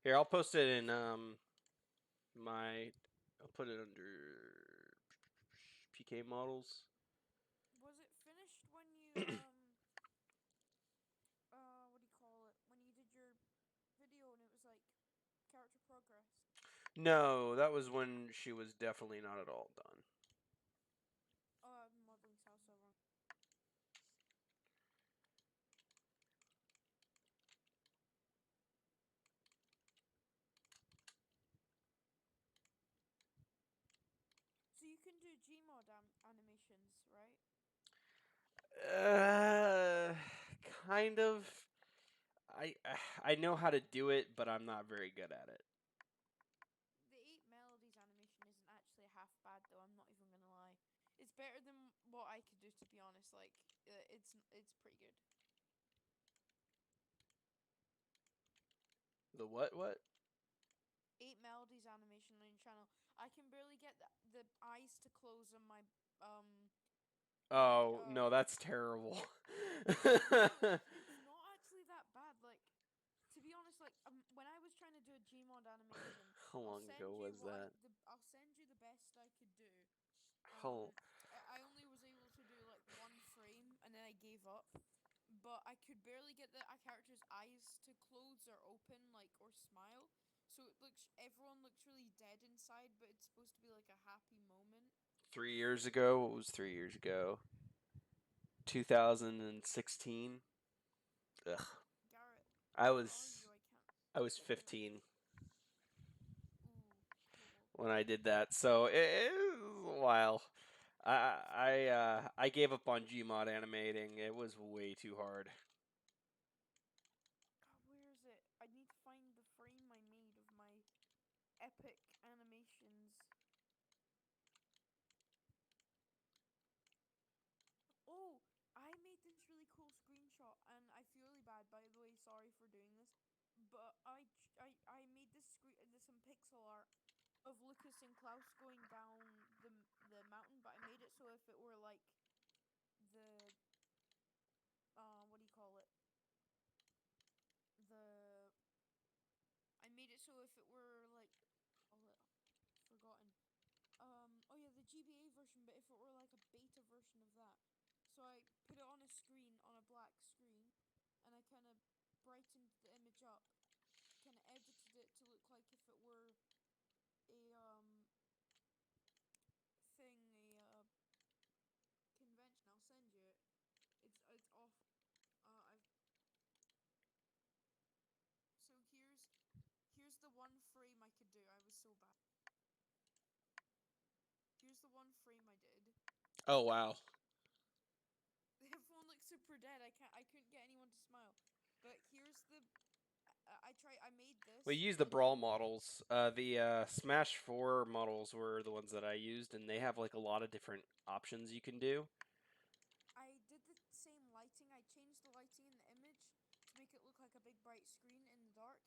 Here, I'll post it in my. I'll put it under PK models. Was it finished when you what do you call it? When you did your video and it was like character progress. No, that was when she was definitely not at all done. Oh, modeling style so wrong. So you can do Gmod animations, right? Kind of. I know how to do it, but I'm not very good at it. The 8 melodies animation isn't actually half bad though. I'm not even gonna lie. It's better than what I could do, to be honest. Like it's pretty good. The what? What? 8 melodies animation on your channel. I can barely get the eyes to close on my Oh no, that's terrible. it's not actually that bad. Like, to be honest, like when I was trying to do a Gmod animation, How long ago was that? I'll send you the best I could do. How? I only was able to do like 1 frame, and then I gave up. But I could barely get the character's eyes to close or open, like or smile. So everyone looks really dead inside, but it's supposed to be like a happy moment. 3 years ago? What was 3 years ago? 2016. Ugh. Garrett, I where are you? was I was Hear 15 Ooh, cool. when I did that, so it was a while. I gave up on Gmod animating. It was way too hard. God, where is it? I need to find the frame I made of my epic animations. Oh, I made this really cool screenshot, and I feel really bad. By the way, sorry for doing this, but I made this some pixel art of Lucas and Klaus going down the mountain, but I made it so if it were like the what do you call it? The I made it so if it were like oh forgotten. Oh yeah, the GBA version, but if it were like a beta version of that. So I put it on a screen, on a black screen, and I kind of brightened the image up, kind of edited it to look like if it were one frame I could do. I was so bad. Here's the one frame I did. Oh wow. Everyone looks super dead. I couldn't get anyone to smile. But here's the. I made this. We used the Brawl models. The Smash 4 models were the ones that I used, and they have like a lot of different options you can do. I did the same lighting. I changed the lighting in the image to make it look like a big bright screen in the dark.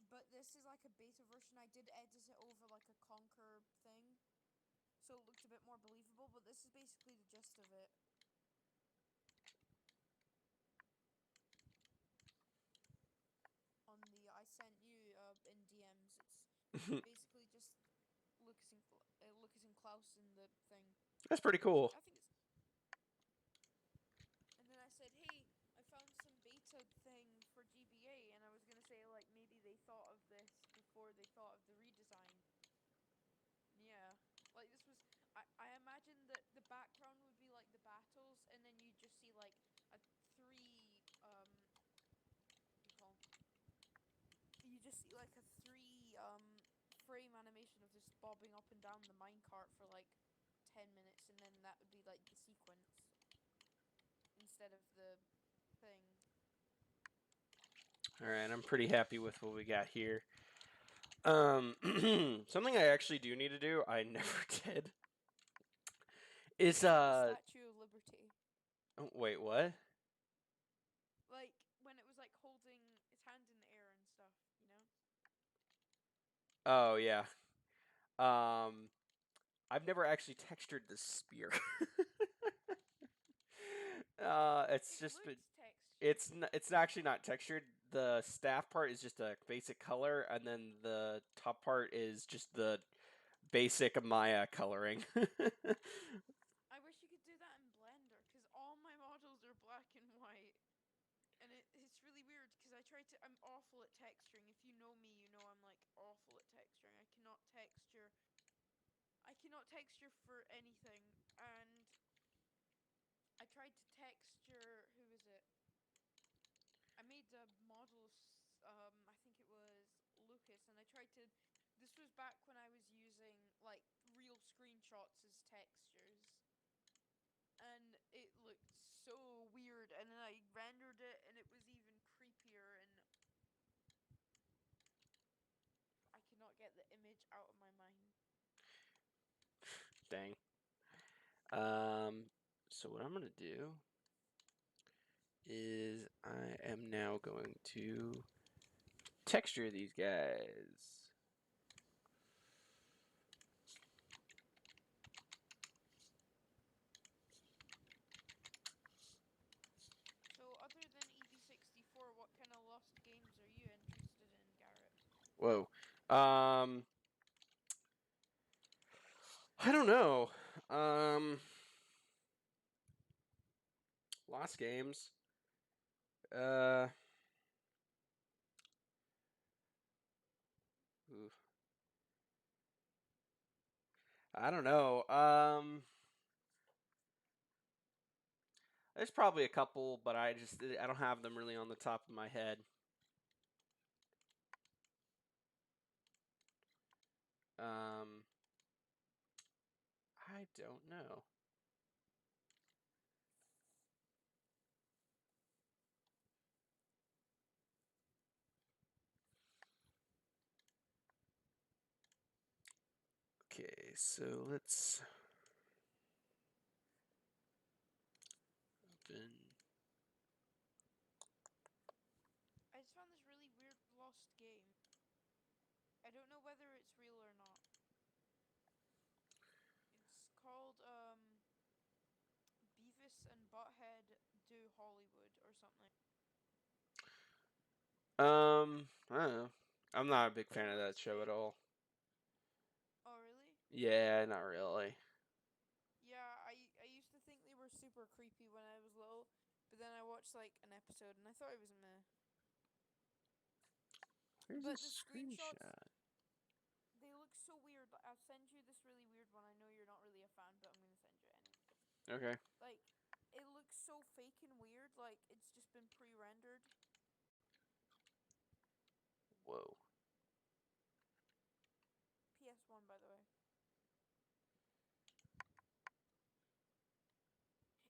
But this is like a beta version. I did edit it over like a Conquer thing, so it looked a bit more believable. But this is basically the gist of it. On the I sent you in DMs, it's basically just Lucas and Klaus in the thing. That's pretty cool. I think it's. And then I said, hey, I found some beta thing for GBA, and I was gonna say like maybe they thought of this before they thought of the redesign. Yeah, like this was. I imagine that the background would be like the battles, and then you just see like a three what do you call 'em? You just see like a three frame animation of just bobbing up and down the minecart for like 10 minutes, and then that would be like the sequence instead of the thing. All right, I'm pretty happy with what we got here. Something I actually do need to do, I never did, is The Statue of Liberty. oh, wait, what? Like when it was like holding its hand in the air and stuff, you know? Oh yeah. I've never actually textured the spear. It's It just been. looks textured. It's actually not textured. The staff part is just a basic color, and then the top part is just the basic Maya coloring. I wish you could do that in Blender, because all my models are black and white. And it's really weird, because I'm awful at texturing. If you know me, you know I'm like awful at texturing. I cannot texture for anything. And I tried to texture, who is it? I made a model, I think it was Lucas, and I tried to. This was back when I was using like real screenshots as textures, and it looked so weird. And then I rendered it, and it was even creepier. And I cannot get the image out of my mind. Dang. So what I'm gonna do is I am now going to texture these guys. So, other than EV64, what kind of lost games are you interested in, Garrett? Whoa. I don't know. Lost games. Uh. Ooh. I don't know. There's probably a couple, but I don't have them really on the top of my head. I don't know. Okay, so let's open. I just found this really weird lost game. I don't know whether it's real or not. It's called Beavis and Butthead Do Hollywood or something. I don't know. I'm not a big fan It of that looks show at fake. all. Oh really? Yeah, not really. Yeah, I used to think they were super creepy when I was little, but then I watched like an episode and I thought it was meh. Here's a But the screenshots, screenshot. they look so weird. I'll send you this really weird one. I know you're not really a fan, but I'm gonna send you it anyway. Okay. Like, it looks so fake and weird. Like it's just been pre-rendered. Whoa. one, by the way.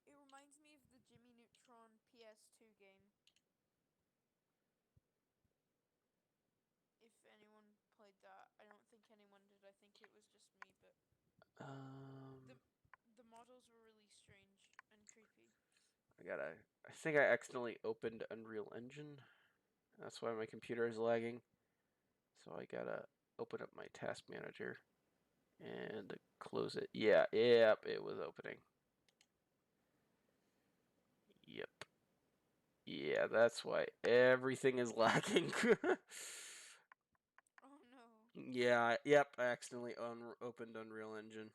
It reminds me of the Jimmy Neutron PS2 game. If anyone played that, I don't think anyone did. I think it was just me, but the the models were really strange and creepy. I think I accidentally opened Unreal Engine. That's why my computer is lagging. So I gotta open up my task manager and close it. Yeah, yep, it was opening. Yep. Yeah, that's why everything is lagging. Oh no. Yeah, yep, I accidentally opened Unreal Engine.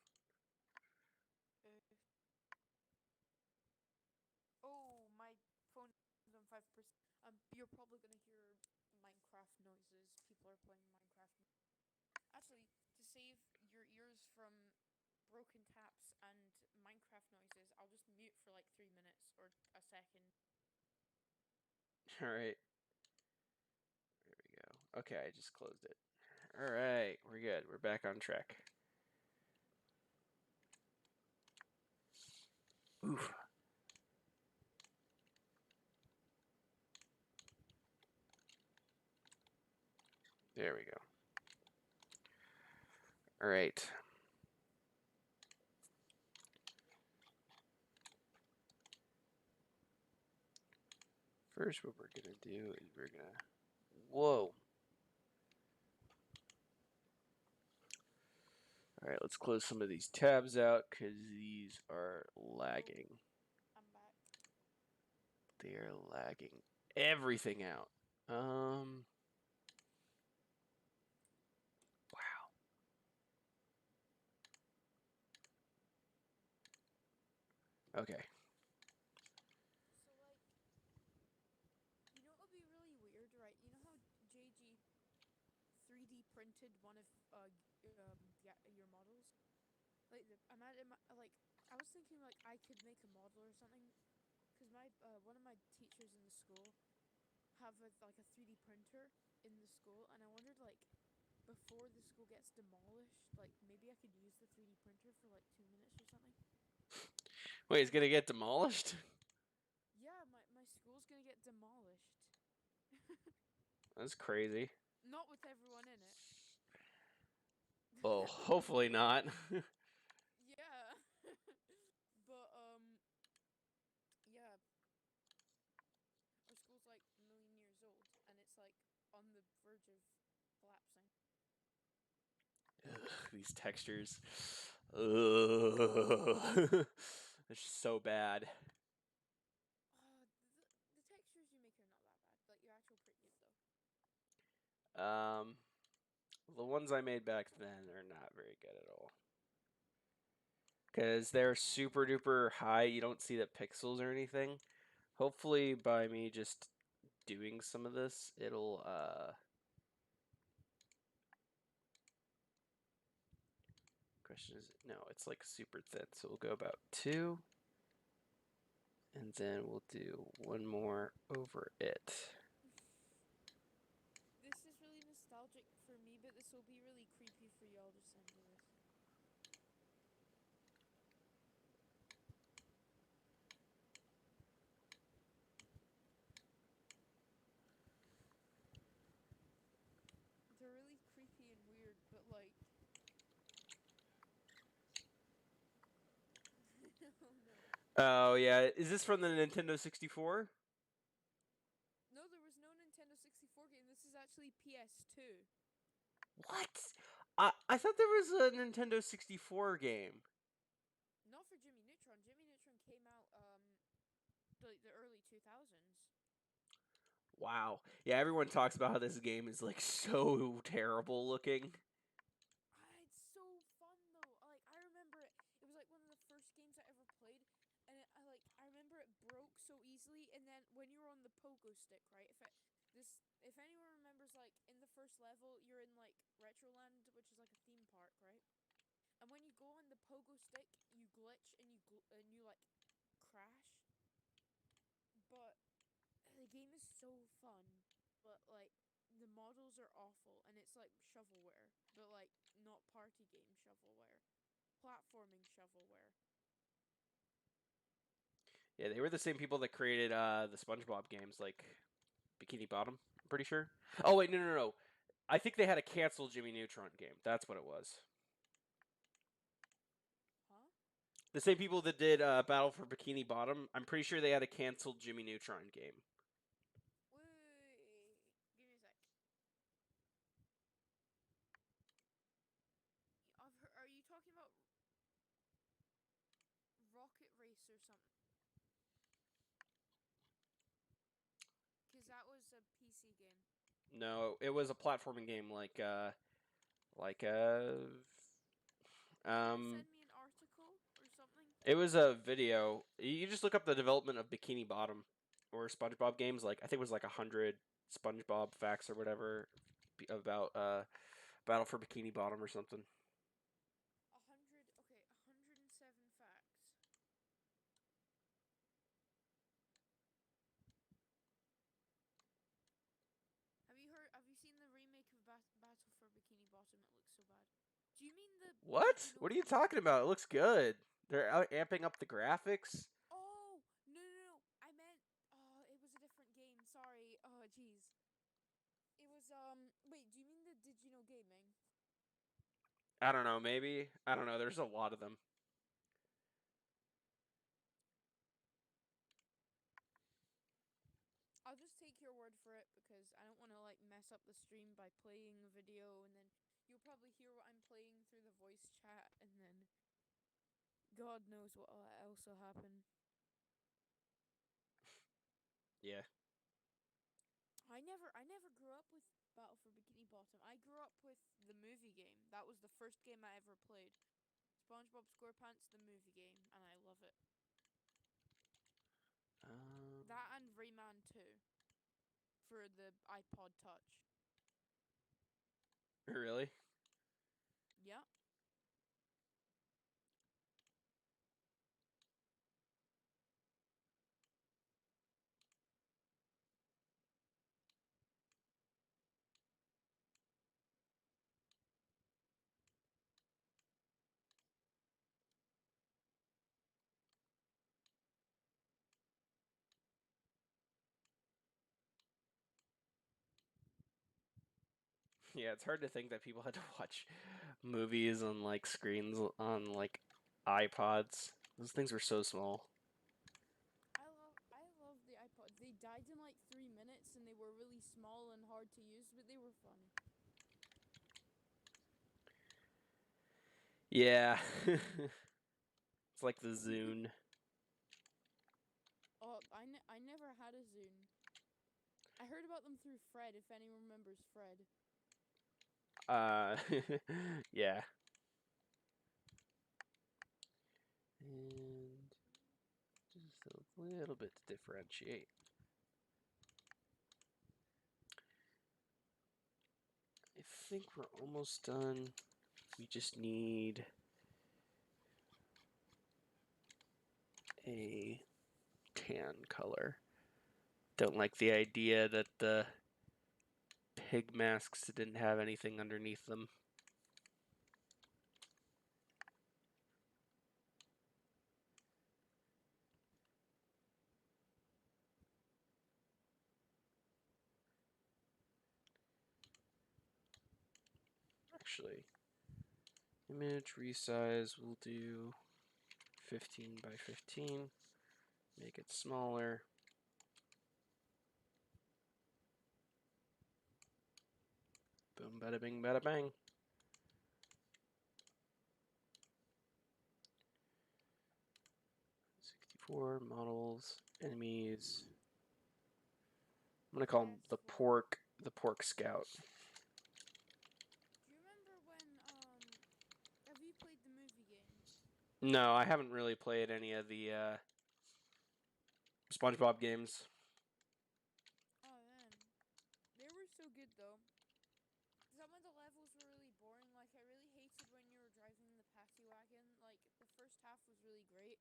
Oh, my phone is on 5%. You're probably gonna hear Minecraft noises. People are playing Minecraft. Actually, to save your ears from broken taps and Minecraft noises, I'll just mute for like 3 minutes or a second. Alright. There we go. Okay, I just closed it. Alright, we're good. We're back on track. Oof. There we go. Alright. First, what we're gonna do is we're gonna... Whoa! Alright, let's close some of these tabs out because these are lagging. I'm back. They are lagging everything out. Wow. Okay. So like, you know what would be really weird, right? You know how JG 3D printed one of your models? Like I'm at like I was thinking like I could make a model or something because my one of my teachers in the school have like a 3D printer in the school, and I wondered like before the school gets demolished, like maybe I could use the 3D printer for like 2 minutes or something. Wait, it's gonna get demolished? Yeah, my school's gonna get demolished. That's crazy. Not with everyone in it. Well, hopefully not. Yeah. But yeah, our school's like a million years old, and it's like on the verge of collapsing. Ugh, these textures. Ugh. It's so bad. The textures you make are not that bad. Like your actual print it though. The ones I made back then are not very good at all. Because they're super duper high, you don't see the pixels or anything. Hopefully, by me just doing some of this, it'll, Question is, no, it's like super thin, so we'll go about 2. And then we'll do one more over it. This is really nostalgic for me, but this will be really creepy for y'all to send to this. They're really creepy and weird, but like oh no. Oh, yeah. Is this from the Nintendo 64? No, there was no Nintendo 64 game. This is actually PS2. What? I thought there was a Nintendo 64 game. Not for Jimmy Neutron. Jimmy Neutron came out the early 2000s. Wow. Yeah, everyone talks about how this game is like so terrible looking. It's so fun though. Like I remember it. It was like one of the first games I ever played, and I remember it broke so easily. And then when you were on the pogo stick, right? If anyone remembers, like in the first level, you're in like Retroland, which is like a theme park, right? And when you go on the pogo stick, you glitch and you like crash. But the game is so fun. But like the models are awful, and it's like shovelware, but like not partially party game shovelware, platforming shovelware. Yeah, they were the same people that created the SpongeBob games, like Bikini Bottom. I'm pretty sure. Oh wait, no. I think they had a canceled Jimmy Neutron game. That's what it was. Huh? The same people that did Battle for Bikini Bottom. I'm pretty sure they had a canceled Jimmy Neutron game. Wait, give me a sec. Are you talking about Rocket Race or something? Because that was a PC game. No, it was a platforming game like Are you gonna um send me an article or something? it was a video. You just look up the development of Bikini Bottom or SpongeBob games. Like I think it was like 100 SpongeBob facts or whatever about Battle for Bikini Bottom or something. 100. Okay, 107 facts. Have you seen the remake of Battle for Bikini Bottom? It looks so bad. Do you mean the Did What? you know What are you game? talking about? It looks good. They're amping up the graphics. Oh no! I meant it was a different game. Sorry. Oh jeez. It was Wait. Do you mean the Did you know gaming? I don't know. Maybe I don't know. There's a lot of them. I'll just take your word for it because I don't want to like mess up the stream by playing a video and then you'll probably hear what I'm playing through the voice chat and then God knows what else will happen. Yeah. I never grew up with Battle for Bikini Bottom. I grew up with the movie game. That was the first game I ever played. SpongeBob SquarePants the movie game and I love it. That and Rayman 2 for the iPod Touch. Really? Yeah. Yeah, it's hard to think that people had to watch movies on like screens on like iPods. Those things were so small. I love the iPod. They died in like 3 minutes and they were really small and hard to use, but they were fun. Yeah. It's like the Zune. Oh, I never had a Zune. I heard about them through Fred, if anyone remembers Fred. Uh yeah. And just a little bit to differentiate. I think we're almost done. We just need a tan color. Don't like the idea that the pig masks didn't have anything underneath them. Actually, image resize, we'll do 15 by 15. Make it smaller. Boom, bada bing, bada bang. Models, enemies. I'm gonna call him the pork scout. Do you remember when have you played the movie games? No, I haven't really played any of the SpongeBob games. Oh man. They were so good though. Some of the levels were really boring. Like I really hated when you were driving the paddy wagon. Like the first half was really great,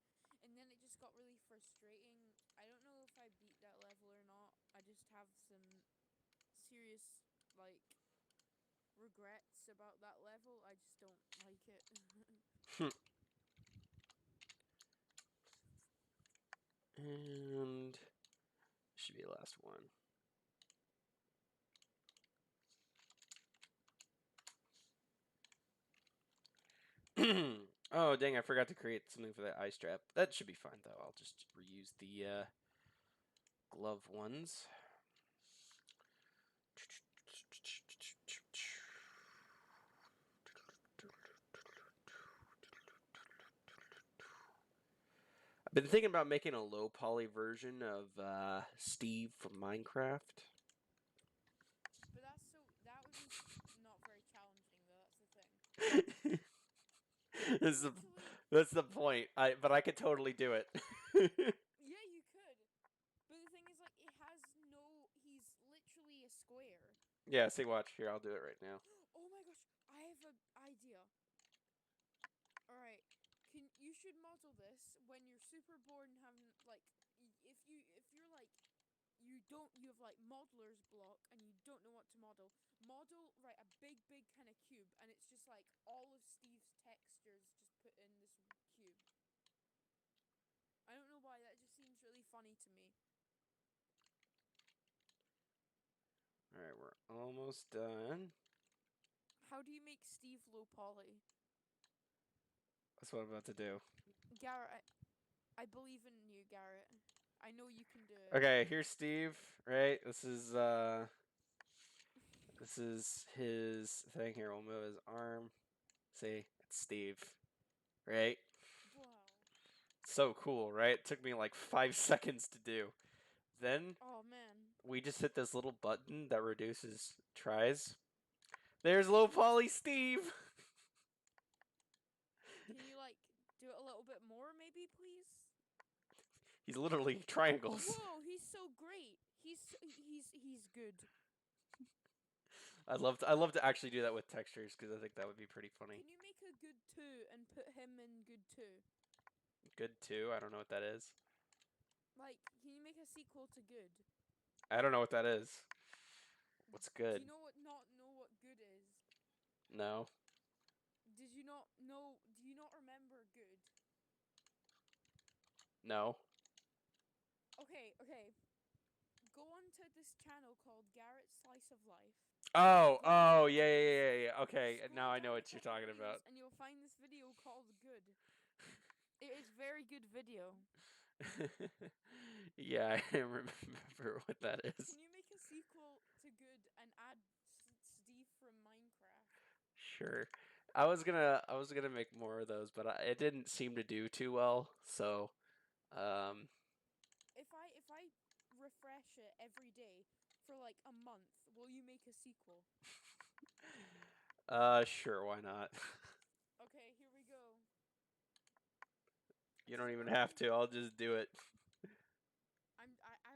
and then it just got really frustrating. I don't know if I beat that level or not. I just have some serious like regrets about that level. I just don't it. And should be the last one. Oh, dang, I forgot to create something for that eye strap. That should be fine, though. I'll just reuse the glove ones. I've been thinking about making a low poly version of Steve from Minecraft. But that would be not very challenging though. That's the thing. That's the point. But I could totally do it. Yeah, you could. But the thing is, like, it has no. He's literally a square. Yeah, see, watch here. I'll do it right now. Oh my gosh, I have an idea. All right, you should model this when you're super bored and having like, if you're like, you have like modeler's block and you don't know what to model. Model right a big kind of cube, and it's just like all of Steve's textures just put in this cube. I don't know why, that just seems really funny to me. All right, we're almost done. How do you make Steve low poly? That's what I'm about to do. Garrett, I believe in you, Garrett. I know you can do it. Okay, here's Steve. Right, this is his thing here. We'll move his arm. See, it's Steve. Right. Wow. So cool, right? It took me like 5 seconds to do. Then Oh man. we just hit this little button that reduces tries. There's low poly Steve. Can you like do it a little bit more, maybe, please? He's literally triangles. Whoa, he's so great. He's good. I'd love to actually do that with textures because I think that would be pretty funny. Can you make a good 2 and put him in good 2? Good too. I don't know what that is. Like, can you make a sequel to good? I don't know what that is. What's good? Do you not know what good is? No. Did you not know? Do you not remember good? No. Okay. Go on to this channel called Garrett's Slice of Life. Oh, yeah. Okay, Scroll now I down know a what you're couple talking videos about. and you'll find this video called Good. It is very good video. Yeah, I remember what that is. Can you make a sequel to Good and add Steve from Minecraft? Sure. I was gonna make more of those, but it didn't seem to do too well. So, If I refresh it every day for like a month, will you make a sequel? sure, why not? Okay, here we go. You don't even have to. I'll just do it. I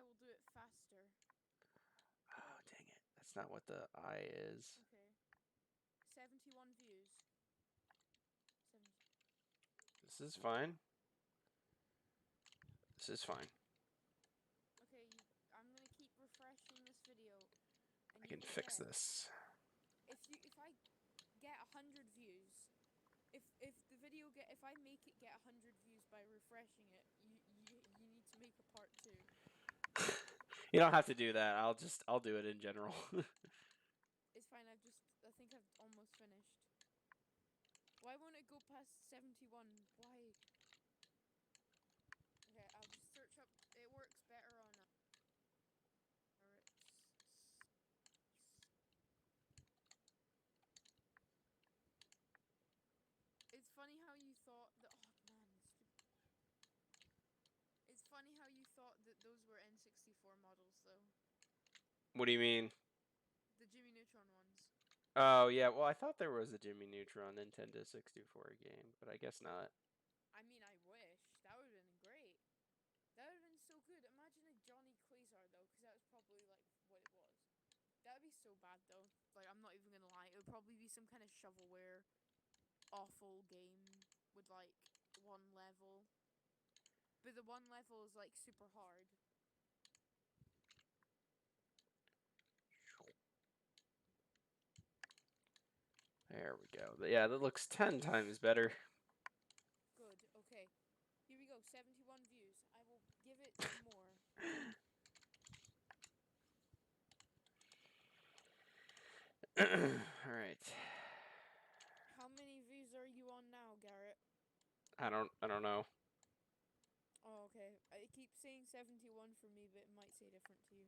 will do it faster. Oh, dang it. That's not what the I is. Okay. 71 views. 70. This is fine. This is fine. Okay, I'm gonna keep refreshing this video, and I you can will fix get, this. if I get 100 views, if the video if I make it get 100 views by refreshing it, you need to make a part 2. You don't have to do that. I'll do it in general. It's fine. I think I've almost finished. Why won't it go past 71? Why? Okay, I'll just search up. It works better on. It's funny how you thought that. Oh man, it's funny how you thought that those were N64 models, though. What do you mean? The Jimmy Neutron ones. Oh, yeah. Well, I thought there was a Jimmy Neutron Nintendo 64 game, but I guess not. I mean, I wish. That would have been great. That would have been so good. Imagine a Johnny Quasar, though, because that was probably, like, what it was. That would be so bad, though. Like, I'm not even gonna lie. It would probably be some kind of shovelware, awful game with, like, one level. But the one level is, like, super hard. There There we go. Yeah, that looks 10 times better. Good. Okay. Here we go. 71 views. I will give it more. All right. How many views are you on now, Garrett? I don't know. Oh, okay. I keep saying 71 for me, but it might say different to you.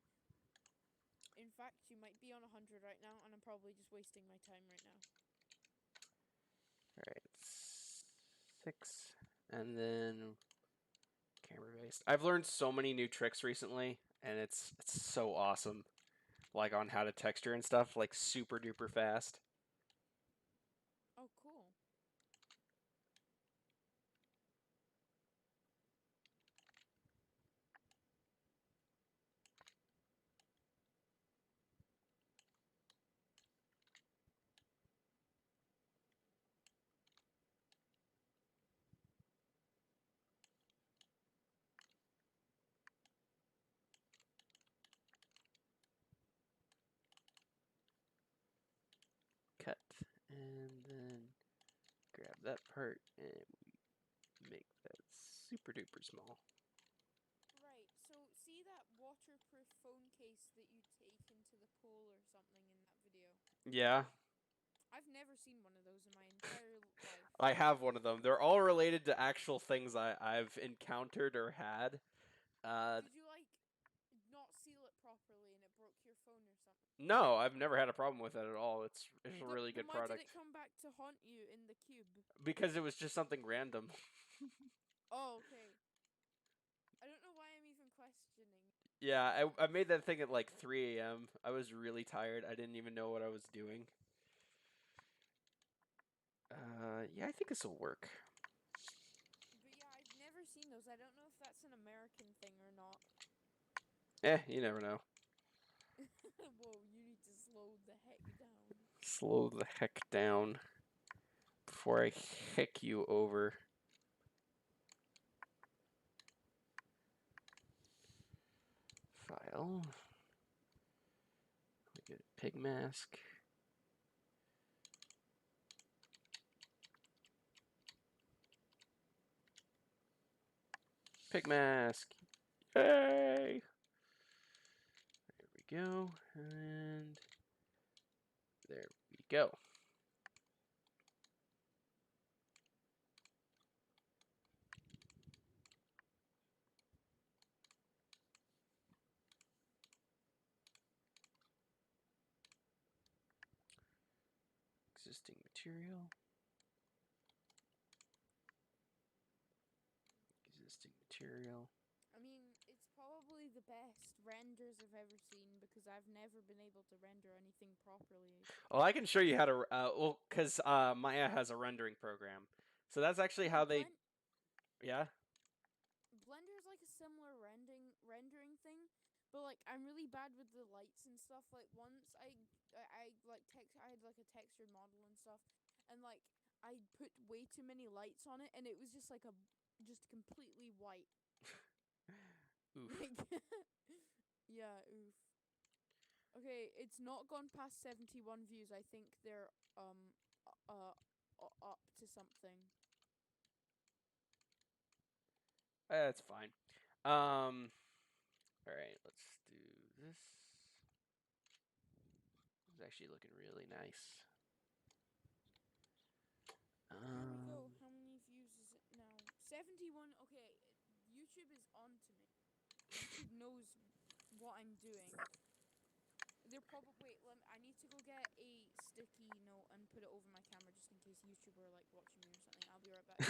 In fact, you might be on 100 right now, and I'm probably just wasting my time right now. All right. 6 and then camera based. I've learned so many new tricks recently, and it's so awesome. Like on how to texture and stuff, like super duper fast. Oh, cool. Cut and then grab that part and we make that super duper small. Right, so see that waterproof phone case that you take into the pool or something in that video? Yeah, I've never seen one of those in my entire life. I have one of them. They're all related to actual things I've encountered or had. Did you, like, not seal it properly and it broke your phone or something? No, I've never had a problem with it at all. It's a really Then good why did product. it come back to haunt you in the cube? Because it was just something random. Oh, okay. I don't know why I'm even questioning. Yeah, I made that thing at like 3 a.m. I was really tired. I didn't even know what I was doing. Yeah, I think this will work. But yeah, I've never seen those. I don't know if that's an American thing or not. You never know. Whoa, you need to slow the heck down. Slow the heck down before I heck you over. File. We get a pig mask. Pig mask. Yay! There we go. And there we go. Existing material. Existing material. I mean, it's probably the best renders I've ever seen because I've never been able to render anything properly. Well, I can show you how to. Well, because Maya has a rendering program, so that's actually Yeah, how they. Yeah. Blender's like a similar rendering thing, but like I'm really bad with the lights and stuff. Like once I had like a textured model and stuff, and like I put way too many lights on it, and it was just like just completely white. Oof. Like, yeah, oof. Okay, it's not gone past 71 views. I think they're up to something. That's fine. All right, let's do this. It's actually looking really nice. Here we go. How many views is it now? 71. Okay, YouTube is on to me. YouTube knows what I'm doing. They're probably I need to go get a sticky note and put it over my camera just in case YouTube are like watching me or something. I'll be right back.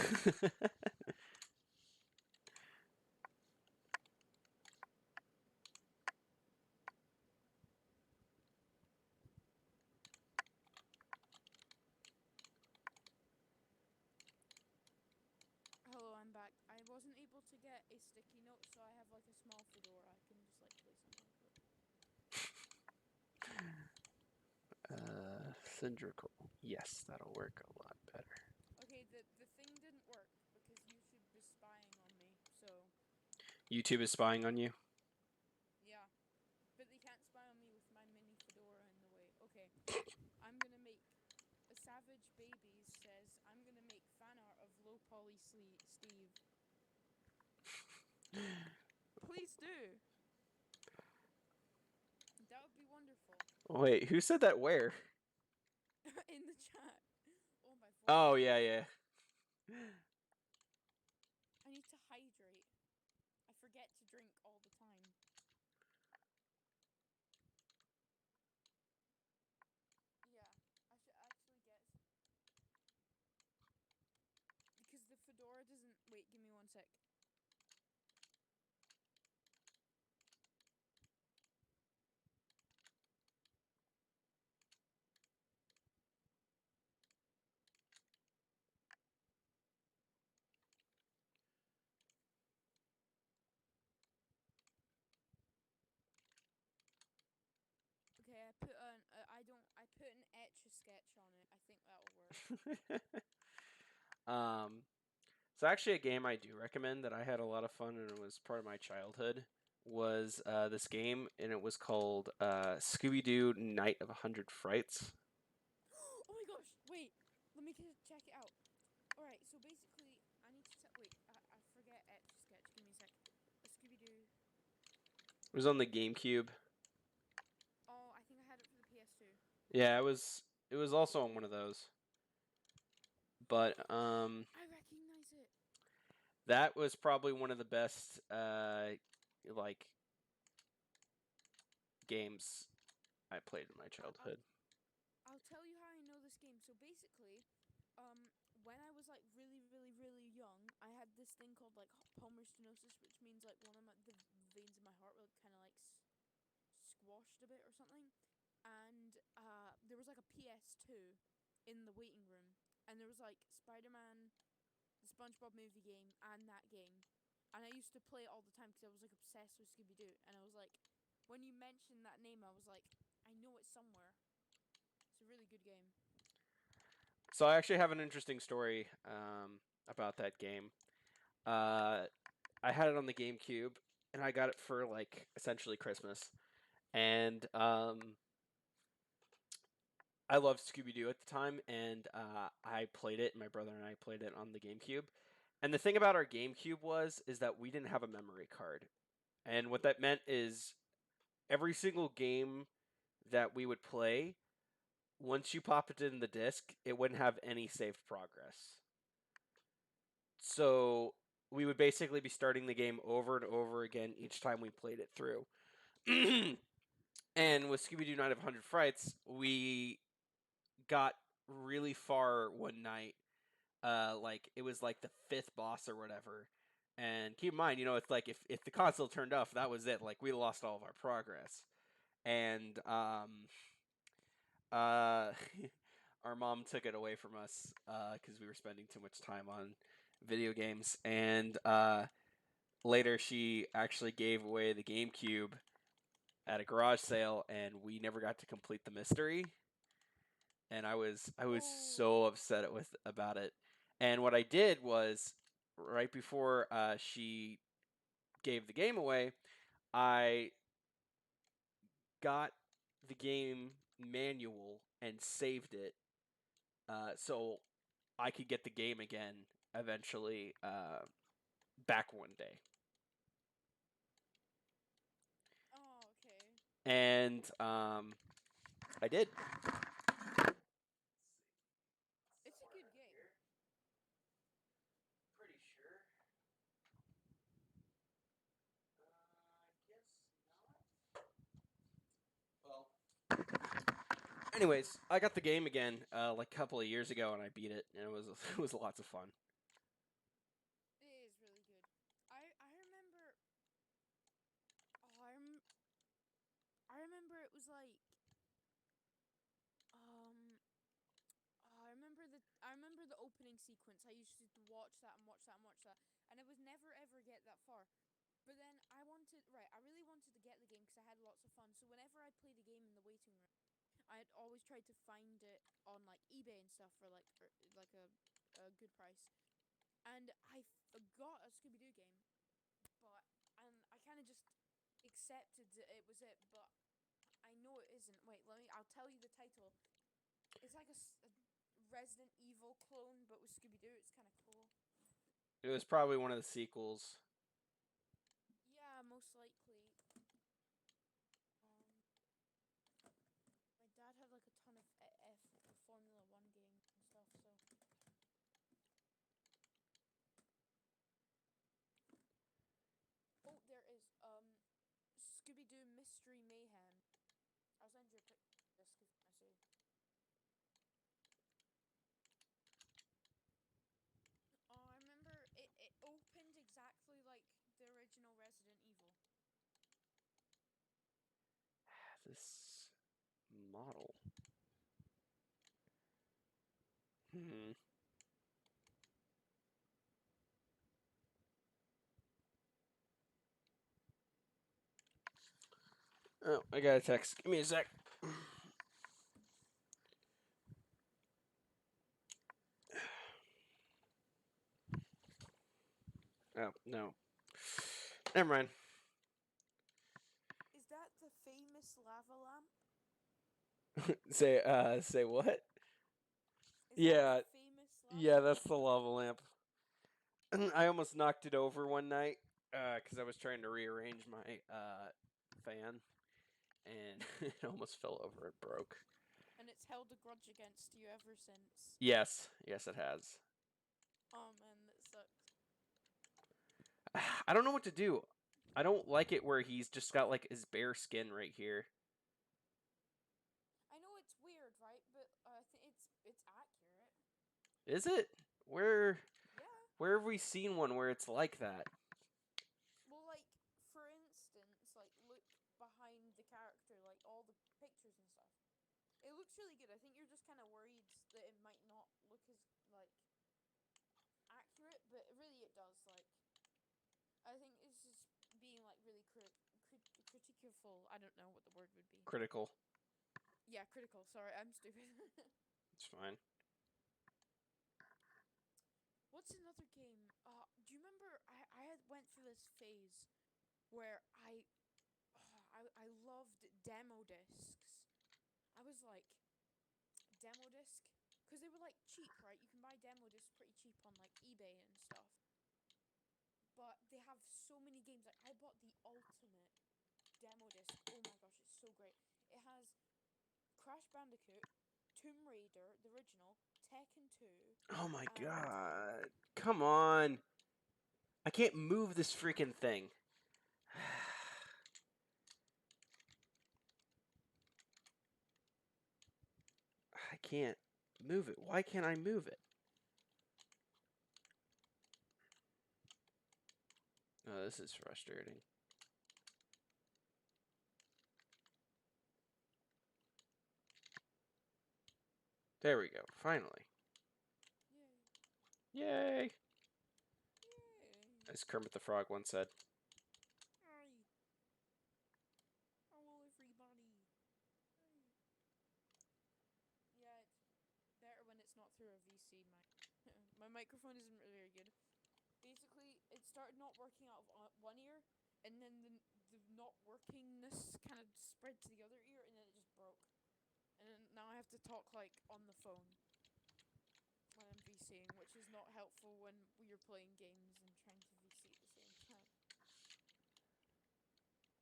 Hello, I'm back. I wasn't able to get a sticky note, so I have like a small fedora. I can just like place on my foot. Cylindrical. Yes, that'll work a lot better. Okay, the thing didn't work because YouTube is spying on me. So YouTube is spying on you. yeah, but they can't spy on me with my mini fedora in the way. Okay, I'm gonna make a savage Polly Steve. Please do. That would be wonderful. Wait, who said that where? In the chat. Oh, my voice Oh, is yeah, going. yeah. I need to hydrate. I forget to drink all the time. Yeah, I should actually get because the fedora doesn't. Wait, give me 1 sec. Okay, I put an. I don't. I put an etch a sketch on it. I think that'll work. So actually a game I do recommend that I had a lot of fun and it was part of my childhood was this game, and it was called Scooby-Doo Night of 100 Frights. Oh my gosh! Wait, let me check it out. All right, so basically, I need to wait. I forget etch a sketch. Give me a sec. A Scooby Doo. It was on the GameCube. Oh, I think I had it for the PS2. Yeah, it was also on one of those. But I recognize it. that was probably one of the best like games I played in my childhood. I'll tell you how I know this game. So basically, when I was like really young, I had this thing called like Palmer stenosis, which means like one of the veins in my heart were kind of like squashed a bit or something. And there was like a PS2 in the waiting room, and there was like Spider-Man, the SpongeBob movie game, and that game. And I used to play it all the time because I was like obsessed with Scooby Doo. And I was like, when you mentioned that name, I was like, I know it somewhere. It's a really good game. So I actually have an interesting story about that game. I had it on the GameCube, and I got it for like essentially Christmas. And I loved Scooby Doo at the time, and I played it. My brother and I played it on the GameCube. And the thing about our GameCube is that we didn't have a memory card, and what that meant is every single game that we would play, once you pop it in the disc, it wouldn't have any saved progress. So we would basically be starting the game over and over again each time we played it through. And with Scooby Doo Night of 100 Frights, we got really far one night. Like it was like the fifth boss or whatever. And keep in mind, it's like if the console turned off, that was it. Like we lost all of our progress. And uh, our mom took it away from us because we were spending too much time on video games. And later, she actually gave away the GameCube at a garage sale, and we never got to complete the mystery. And I was so Oh. upset about it. And what I did was right before she gave the game away, I got the game manual and saved it so I could get the game again eventually back one day. Oh, okay. And I did. It's a good game. Pretty sure. Well, anyways, I got the game again like a couple of years ago, and I beat it, and it was it was lots of fun. It is really good. I remember. Oh, I remember it was like um. Oh, I remember the opening sequence. I used to watch that and watch that and watch that, and I would never ever get that far. But then I really wanted to get the game because I had lots of fun. So whenever I played a game in the waiting room, I'd always try to find it on like eBay and stuff for like a good price. And I got a Scooby Doo game, but and I kind of just accepted that it was it. But I know it isn't. Wait, I'll tell you the title. It's like a Resident Evil clone, but with Scooby Doo. It's kind of cool. It was probably one of the sequels. Yeah, most likely. My dad had like a ton of Formula One games and stuff, so. Oh, there is Scooby Doo Mystery Mayhem. I'll send you a picture of this if you want to see. Oh, I remember it opened exactly like the original Resident Evil. This model. Hmm. Oh, I got a text. Give me a sec. Oh, no. Never mind. Is that the famous lava lamp? Say what? Is Yeah, that the famous lava yeah, lamp? that's the lava lamp. I almost knocked it over one night because I was trying to rearrange my fan, and it almost fell over. It broke. And it's held a grudge against you ever since. Yes, yes, it has. Oh man, that sucks. I don't know what to do. I don't like it where he's just got like his bare skin right here. I know it's weird, right? But I think it's accurate. Is it? Where Yeah. where have we seen one where it's like that? Well, like for instance, like look behind the character, like all the pictures and stuff. It looks really good. I think you're just kind of worried that it might not look as like accurate, but really it does. Like I think it's just being like really critical. I don't know what the word would be. Critical. Yeah, critical. Sorry, I'm stupid. It's fine. What's another game? Do you remember I had went through this phase where I loved demo discs. I was like demo disc because they were like cheap, right? You can buy demo discs pretty cheap on like eBay and stuff. But they have so many games. Like I bought the ultimate demo disc. Oh my gosh, it's so great. It has Crash Bandicoot, Tomb Raider, the original, Tekken 2, Oh my and god. Come on. I can't move this freaking thing. I can't move it. Why can't I move it? Oh, this is frustrating. There we go. Finally. yay, Yay! yay, As Kermit the Frog once said. hi, hello everybody. Hi. Yeah, it's better when it's not through a VC mic. My microphone isn't very good. Basically, it started not working out of one ear, and then the not workingness kind of spread to the other ear, and then it just broke. And then now I have to talk like on the phone when I'm VCing, which is not helpful when you're playing games and trying to VC at the same time.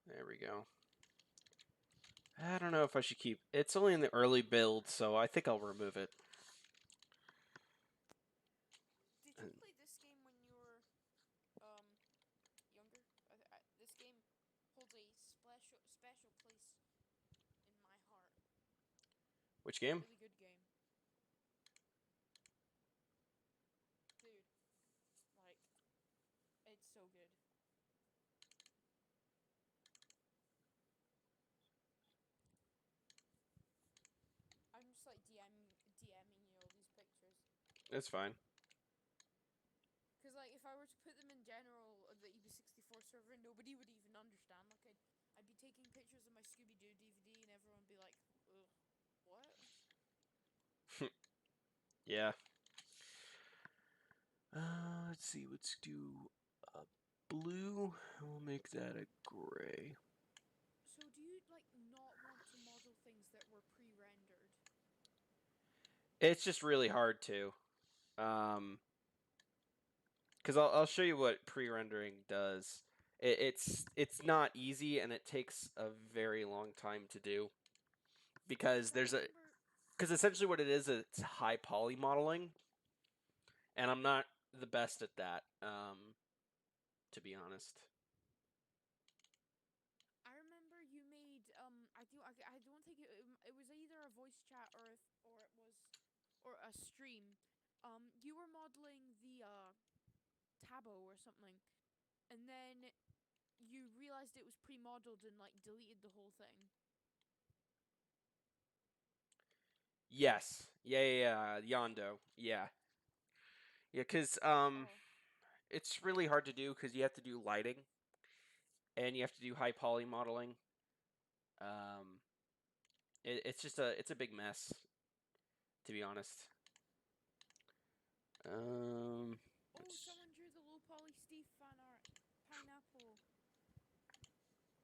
There we go. I don't know if I should keep... It's only in the early build, so I think I'll remove it. Did you play this game when you were younger? This game holds a special place in my heart. Which It's a game? really good game. Dude, like, it's so good. I'm just like DMing you all these pictures. It's fine. Because, like, if I were to put them in general on the EB64 server, nobody would even understand. Like, I'd be taking pictures of my Scooby Doo DVD, and everyone would be like, ugh, what? Yeah. Let's see. Let's do a blue. We'll make that a gray. So, do you, like, not want to model things that were pre-rendered? It's just really hard to. Um, because I'll show you what pre-rendering does. It's not easy, and it takes a very long time to do because essentially what it is, it's high poly modeling, and I'm not the best at that, to be honest. I remember you made I don't think it was either a voice chat or it was or a stream. You were modeling the Tabo or something, and then you realized it was pre-modeled and like deleted the whole thing. Yes. Yeah. Yondo. Yeah. Yeah, because Oh. it's really hard to do because you have to do lighting and you have to do high poly modeling. It's a big mess, to be honest. Oh, someone drew the low poly Steve fan art. Pineapple.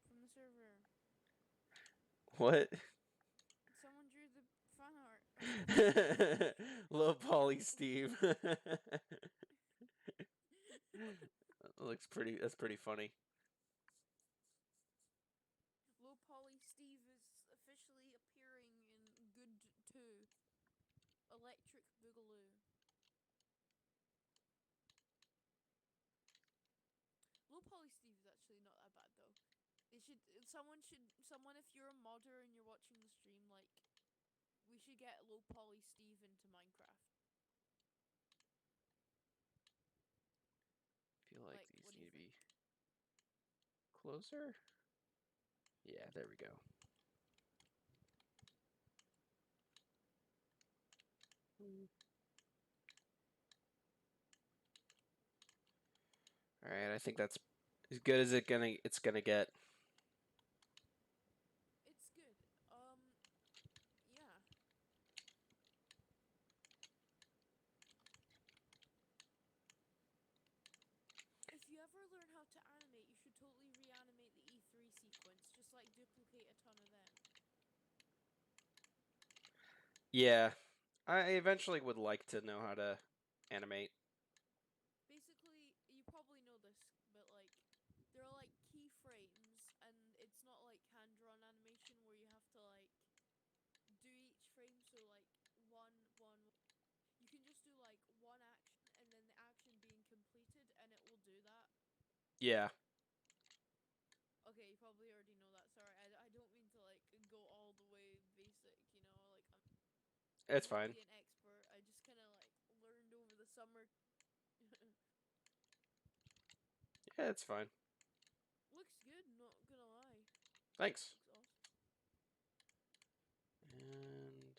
From the server. What? Someone drew the fan art of Steve. Low poly Steve. Looks pretty. That's pretty funny. Low poly Steve is officially appearing in Good 2. Electric Boogaloo. Low poly Steve is actually not that bad though. Someone if you're a modder and you're watching the stream, like, we should get low poly Steve into Minecraft. I feel like these what do need you to think? be closer. Yeah, there we go. All right, I think that's as good as it's gonna get. It's good. Yeah. If you ever learn how to animate, you should totally reanimate the E3 sequence. Just like duplicate a ton of them. Yeah, I eventually would like to know how to animate. Basically, you probably know this, but like, there are like keyframes, and it's not like hand drawn animation where you have to like do each frame. So like one. You can just do like one action and then the action being completed, and it will do that. Yeah, Okay, you probably already know that. Sorry, I don't mean to like go all the way basic. You know, like I'm it's not fine. really an expert. I just kind of like learned over the summer. Yeah, it's fine. Looks good. Not gonna lie. Thanks. Looks awesome. And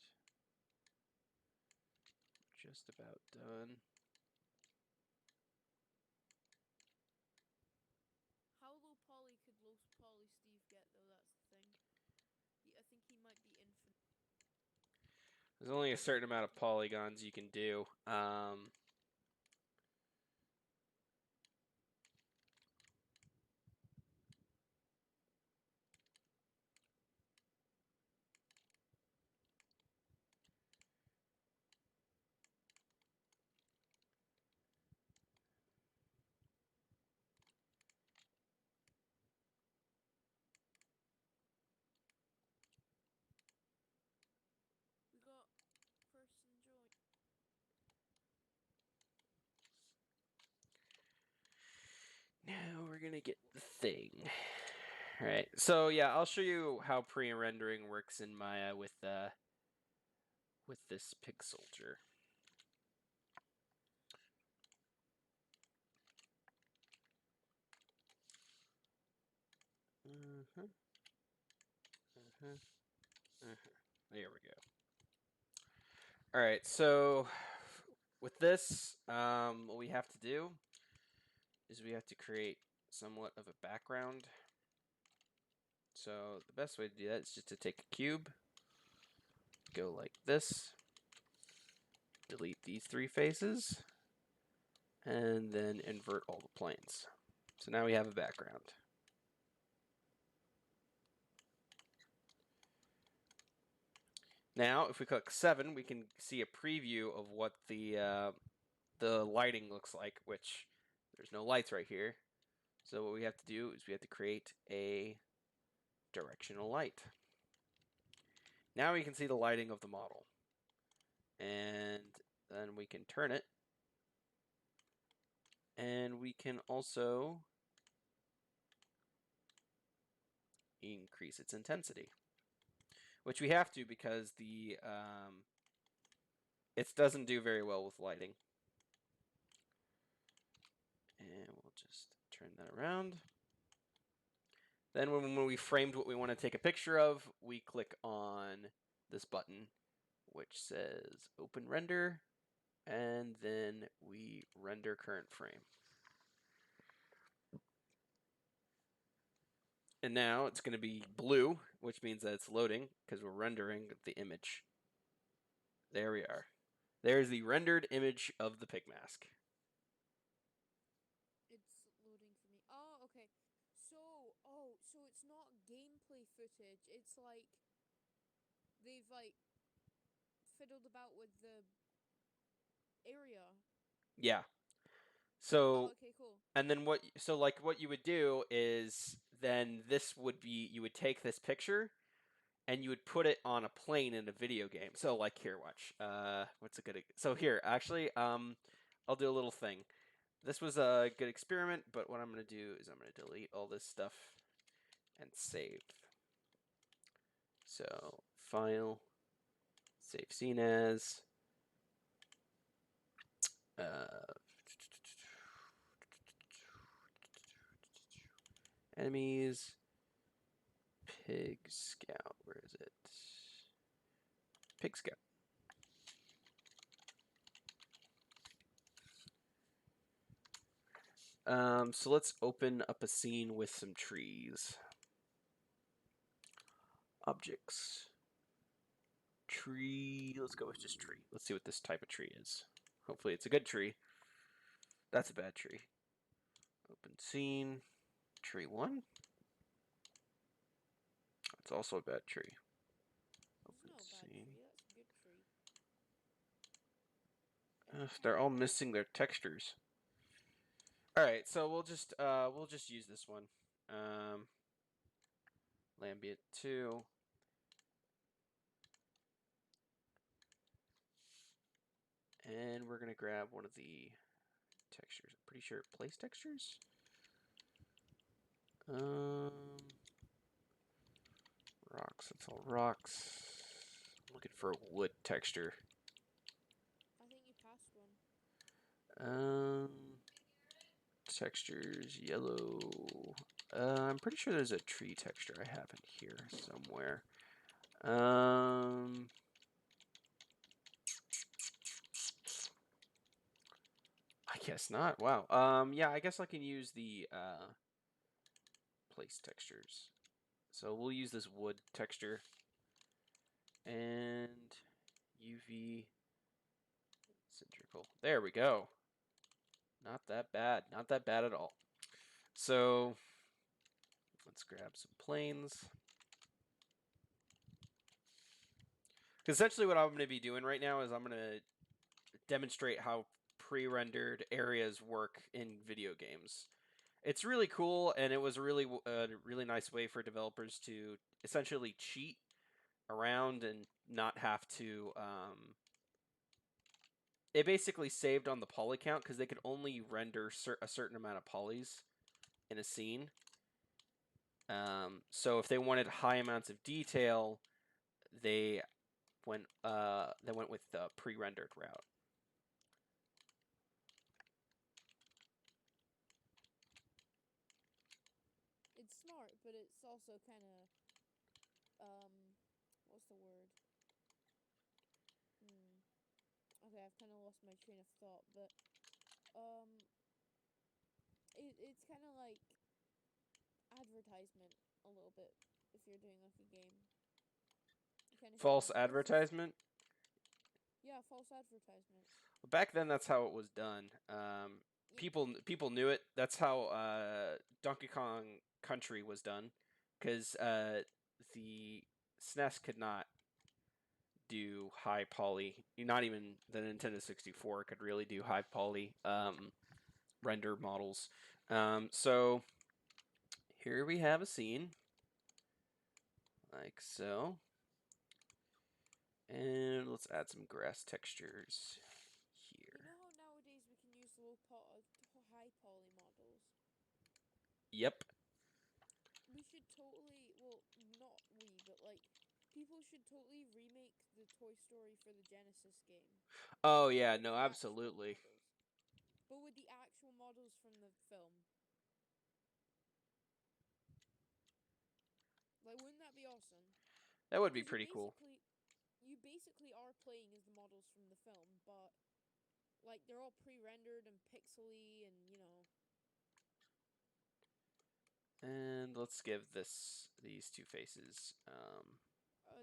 just about done. How low poly could low poly Steve get though? That's the thing. I think he might be infinite. There's only a certain amount of polygons you can do. We got person join. Now we're gonna get the thing. All right. So yeah, I'll show you how pre-rendering works in Maya with this pig soldier. There we go. All right. So with this, what we have to do is we have to create somewhat of a background. So the best way to do that is just to take a cube, go like this, delete these three faces, and then invert all the planes. So now we have a background. Now, if we click 7, we can see a preview of what the lighting looks like, which There's no lights right here. So what we have to do is we have to create a directional light. Now we can see the lighting of the model. And then we can turn it. And we can also increase its intensity, which we have to because the it doesn't do very well with lighting. And we'll just turn that around. Then when we framed what we want to take a picture of, we click on this button, which says Open Render, and then we render current frame. And now it's going to be blue, which means that it's loading because we're rendering the image. There we are. There's the rendered image of the pig mask. It's loading for me. Oh, okay. So, so it's not gameplay footage. It's like they've like fiddled about with the area. Yeah. So, Oh, okay, cool. and then what you would do is then this would be, you would take this picture and you would put it on a plane in a video game. So like here, watch. What's a good? So here, actually, I'll do a little thing. This was a good experiment, but what I'm gonna do is I'm gonna delete all this stuff and save. So file, save scene as. Enemies. Pig Scout. Where is it? Pig Scout. So let's open up a scene with some trees. Objects. Tree. Let's go with just tree. Let's see what this type of tree is. Hopefully it's a good tree. That's a bad tree. Open scene. Tree 1. That's also a bad tree. There's no bad tree. That's a good tree. They're all missing their textures. All right, so we'll just use this one. Lambient 2. And we're gonna grab one of the textures. I'm pretty sure it place textures. Rocks. That's all rocks. I'm looking for a wood texture. I think you passed one. Textures, yellow. I'm pretty sure there's a tree texture I have in here somewhere. I guess not. Wow. Yeah, I guess I can use the place textures. So we'll use this wood texture and UV cylindrical. There we go. Not that bad. Not that bad at all. So let's grab some planes. Because essentially what I'm going to be doing right now is I'm going to demonstrate how pre-rendered areas work in video games. It's really cool, and it was really a really nice way for developers to essentially cheat around and not have to. It basically saved on the poly count because they could only render a certain amount of polys in a scene. So if they wanted high amounts of detail, they went with the pre-rendered route. It's smart, but it's also kind of what's the word? Okay, I've kind of lost my train of thought, but it's kind of like advertisement a little bit if you're doing like a game. False advertisement? Yeah, false advertisement. Back then, that's how it was done. People knew it. That's how Donkey Kong Country was done, because the SNES could not do high poly. Not even the Nintendo 64 could really do high poly render models. So here we have a scene, like so. And let's add some grass textures here. You know how nowadays we can use high poly models? Yep. We should totally, well, not we, but like, people should totally remake the Toy Story for the Genesis game. Oh yeah, With no, the actual absolutely. models. But with the actual models from the film. Like, wouldn't that be awesome? That would be Because pretty cool. you basically are playing as the models from the film, but like they're all pre-rendered and pixely, and you know. And let's give these two faces.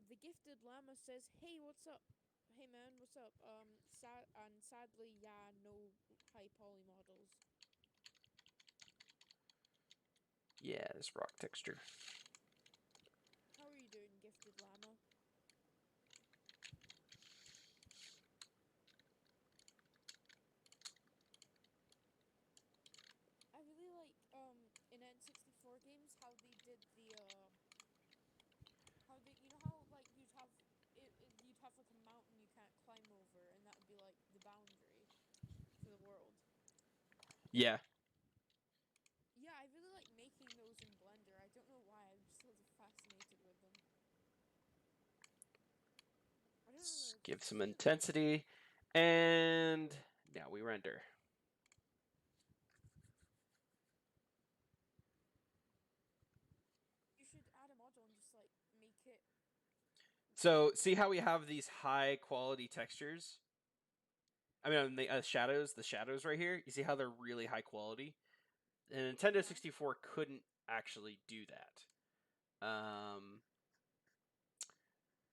The gifted llama says, "Hey, what's up? Hey man, what's up? Sadly, yeah, no high poly models. Yeah, this rock texture. How are you doing, gifted llama?" I really like in N64 games how they did the how they, you know how like you'd have like a mountain you can't climb over, and that would be like the boundary for the world. Yeah. Yeah, I really like making those in Blender. I don't know why, I'm just so fascinated with them. I don't know, Let's it's give just some something about them. intensity. And now we render. You should add a model and just like make it. So see how we have these high quality textures? I mean, the shadows right here. You see how they're really high quality? And Nintendo Yeah. 64 couldn't actually do that.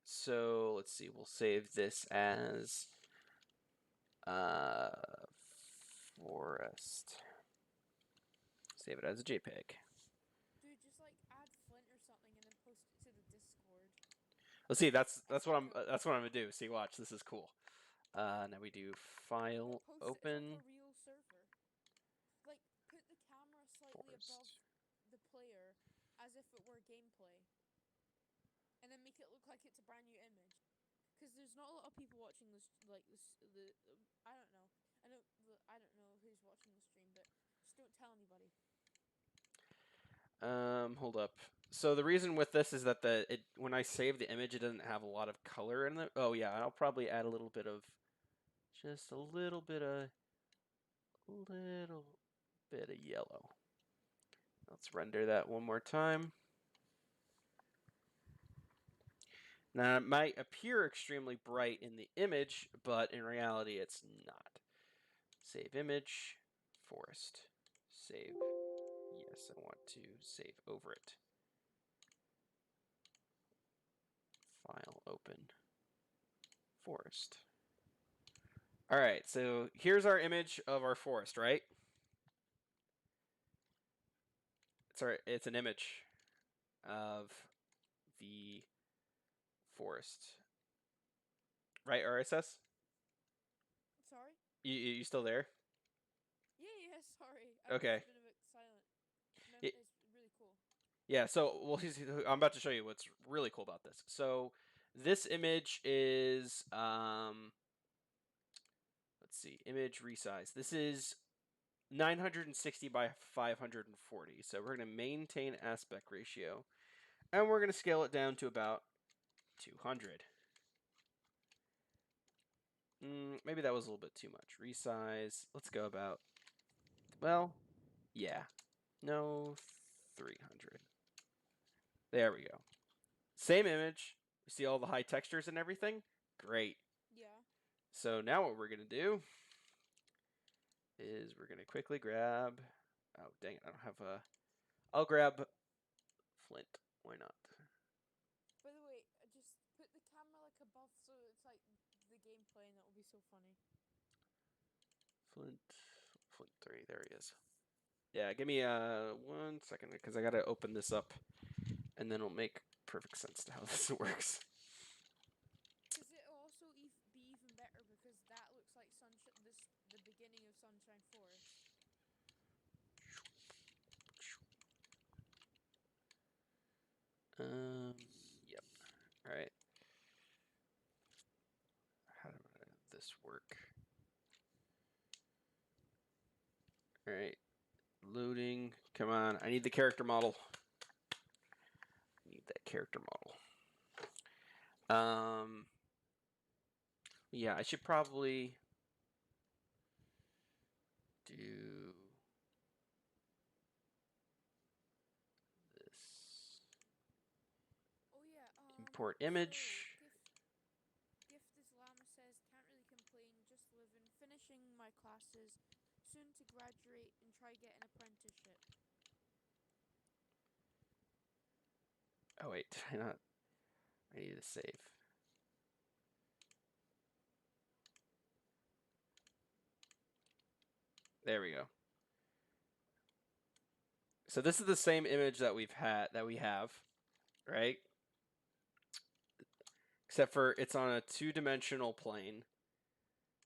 So let's see. We'll save this as forest. Save it as a JPEG. Dude, just like add Flint or something and then post it to the Discord. Let's see. That's As what like I'm a that's what I'm gonna do. See, watch. This is cool. Now we do no, file post it as like a open real server. Like put the camera slightly above forest. the player as if it were gameplay. And then make it look like it's a brand new image. Because there's not a lot of people watching this, like this. I don't know. I don't know who's watching the stream, but just don't tell anybody. Hold up. So the reason with this is that when I save the image, it doesn't have a lot of color in it. Oh yeah, I'll probably add a little bit of, just a little bit of yellow. Let's render that one more time. Now, it might appear extremely bright in the image, but in reality, it's not. Save image, forest, save. Yes, I want to save over it. File open, forest. All right, so here's our image of our forest, right? It's an image of the forest, right? RSS. Sorry. You still there? Yeah. Sorry, I've Okay. just been a bit silent. Y- It's really cool. Yeah. So, well, I'm about to show you what's really cool about this. So, this image is let's see, image resize. This is 960 by 540. So we're going to maintain aspect ratio, and we're going to scale it down to about 200. Maybe that was a little bit too much. Resize. Let's go about, well, yeah. No, 300. There we go. Same image. You see all the high textures and everything? Great. Yeah. So now what we're going to do is we're going to quickly grab... Oh, dang it. I don't have a... I'll grab Flint. Why not? By the way, just put the camera like above so it's like the gameplay, and that will be so funny. Flint 3. There he is. Yeah, give me 1 second because I got to open this up, and then it'll make perfect sense to how this works. Because it'll also be even better because that looks like the beginning of Sunshine Forest. All right. Loading. Come on. I need the character model. I need that character model. Yeah, I should probably do this. Oh yeah. Import So image. Gift Islam says can't really complain. Just living, finishing my classes, soon to graduate and try get an apprenticeship. Oh wait, did I not? I need to save. There we go. So this is the same image that we have, right? Except for it's on a two-dimensional plane.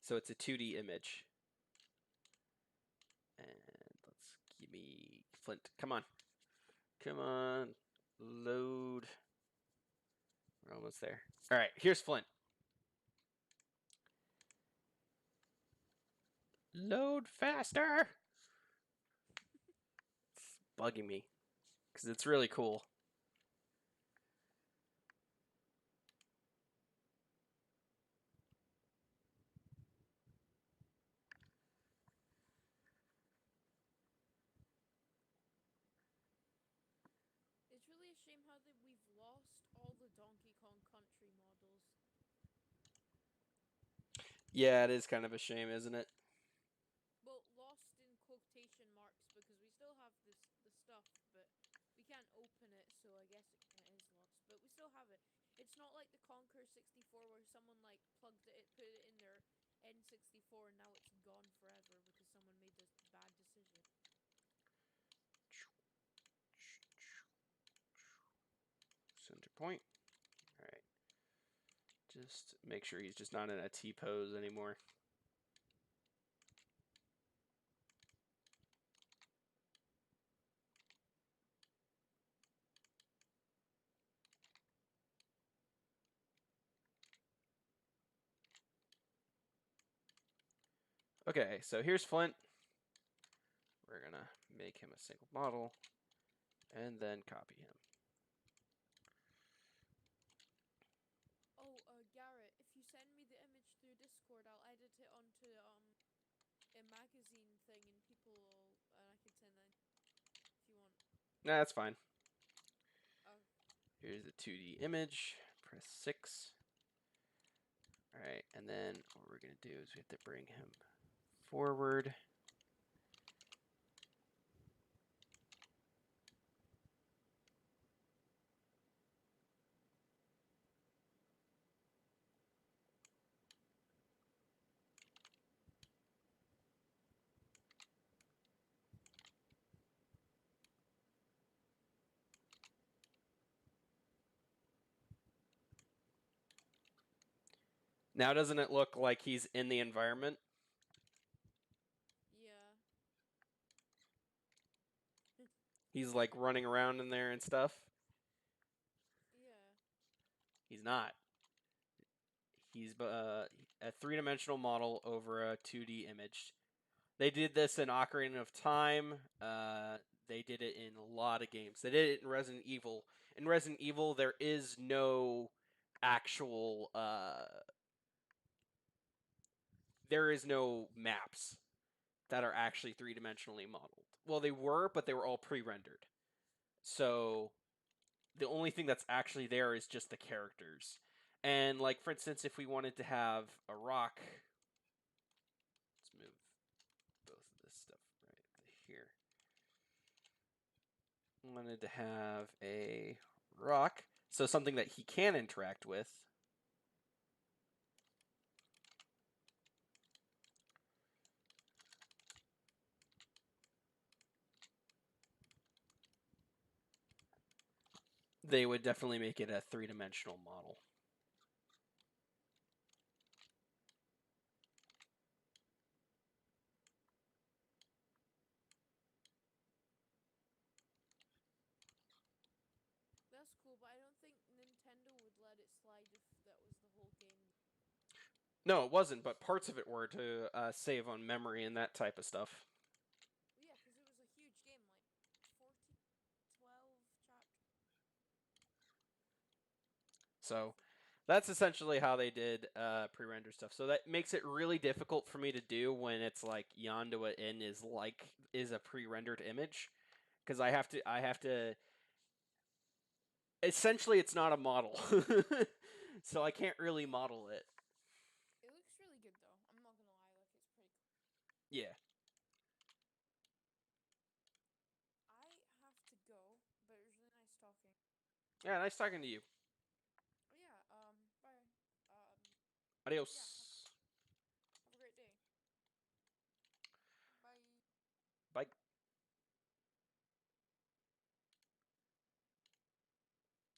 So it's a 2D image. And let's give me Flint. Come on. Come on. Load. We're almost there. All right, here's Flint. Load faster. It's bugging me because it's really cool. It's really a shame how we've lost all the Donkey Kong Country models. Yeah, it is kind of a shame, isn't it? Well, lost in quotation marks because we still have the stuff, but we can't open it, so I guess it kind of is lost. But we still have it. It's not like the Conquer 64 where someone like plugged it, put it in their N64, and now it's gone forever because someone made this bad decision. Center point. All right. Just make sure he's just not in a T pose anymore. Okay, so here's Flint. We're gonna make him a single model and then copy him. Oh, Garrett, if you send me the image through Discord, I'll edit it onto a magazine thing, and people will, and I can send that if you want. Nah, that's fine. Oh. Here's the 2D image. Press 6. All right, and then what we're gonna do is we have to bring him forward. Now, doesn't it look like he's in the environment? Yeah. He's like running around in there and stuff. Yeah. He's not. He's a three-dimensional model over a 2D image. They did this in Ocarina of Time. They did it in a lot of games. They did it in Resident Evil. In Resident Evil, there is no actual. There is no maps that are actually three-dimensionally modeled. Well, they were, but they were all pre-rendered. So the only thing that's actually there is just the characters. And like for instance, if we wanted to have a rock, let's move both of this stuff right here. Wanted to have a rock, so something that he can interact with. They would definitely make it a three-dimensional model. That's cool, but I don't think Nintendo would let it slide if that was the whole game. No, it wasn't, but parts of it were to save on memory and that type of stuff. So that's essentially how they did pre-render stuff. So that makes it really difficult for me to do when it's like Yondoa in is a pre-rendered image, because I have to essentially it's not a model. So I can't really model it. It looks really good though. I'm not gonna lie, like it's pretty cool. Yeah. I have to go, but it was really nice talking. Yeah, nice talking to you. Oh yeah, bye. Yeah, Adios. have a great day. Bye. Bye.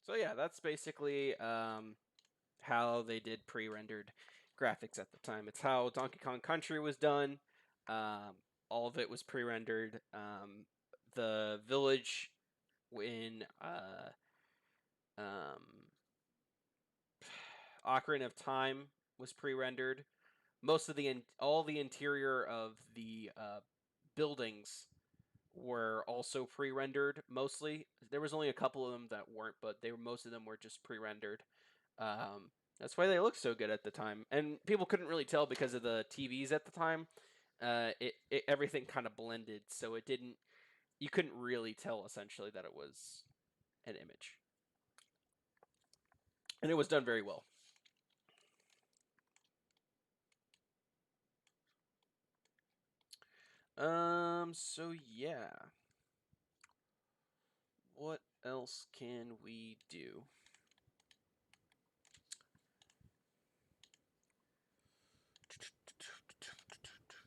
So yeah, that's basically how they did pre-rendered graphics at the time. It's how Donkey Kong Country was done. All of it was pre-rendered. The village in Ocarina of Time was pre-rendered. Most of all the interior of the buildings were also pre-rendered. Mostly, there was only a couple of them that weren't, but most of them were just pre-rendered. That's why they looked so good at the time, and people couldn't really tell because of the TVs at the time. Everything kind of blended, so it didn't. You couldn't really tell essentially that it was an image, and it was done very well. So yeah. What else can we do?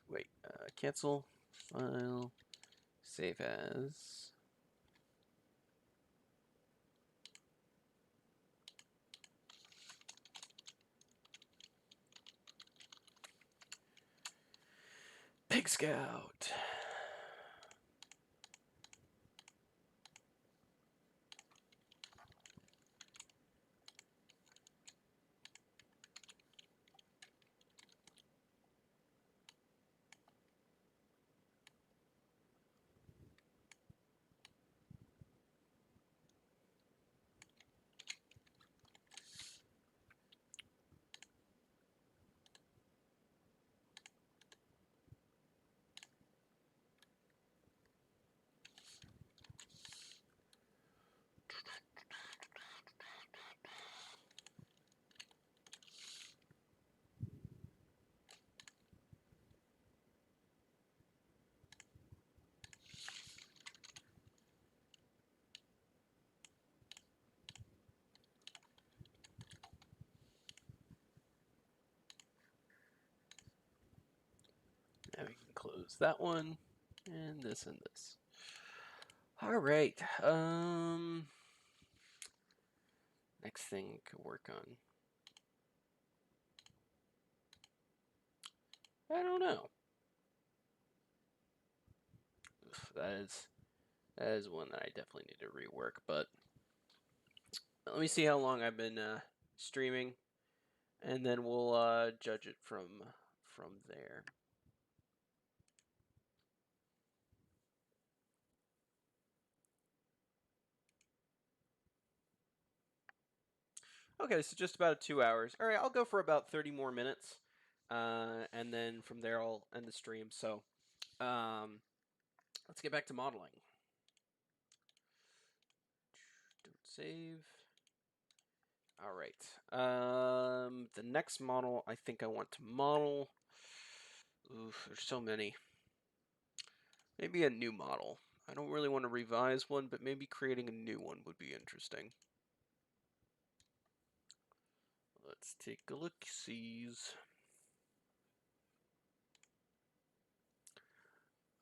Wait, cancel, file, save as. Pig Scout. Now we can close that one, and this and this. All right. Next thing to work on. I don't know. That is one that I definitely need to rework. But let me see how long I've been streaming, and then we'll judge it from there. Okay, so just about 2 hours. All right, I'll go for about 30 more minutes, and then from there I'll end the stream. So, let's get back to modeling. Don't save. All right. The next model I think I want to model. Oof, there's so many. Maybe a new model. I don't really want to revise one, but maybe creating a new one would be interesting. Let's take a look-sees.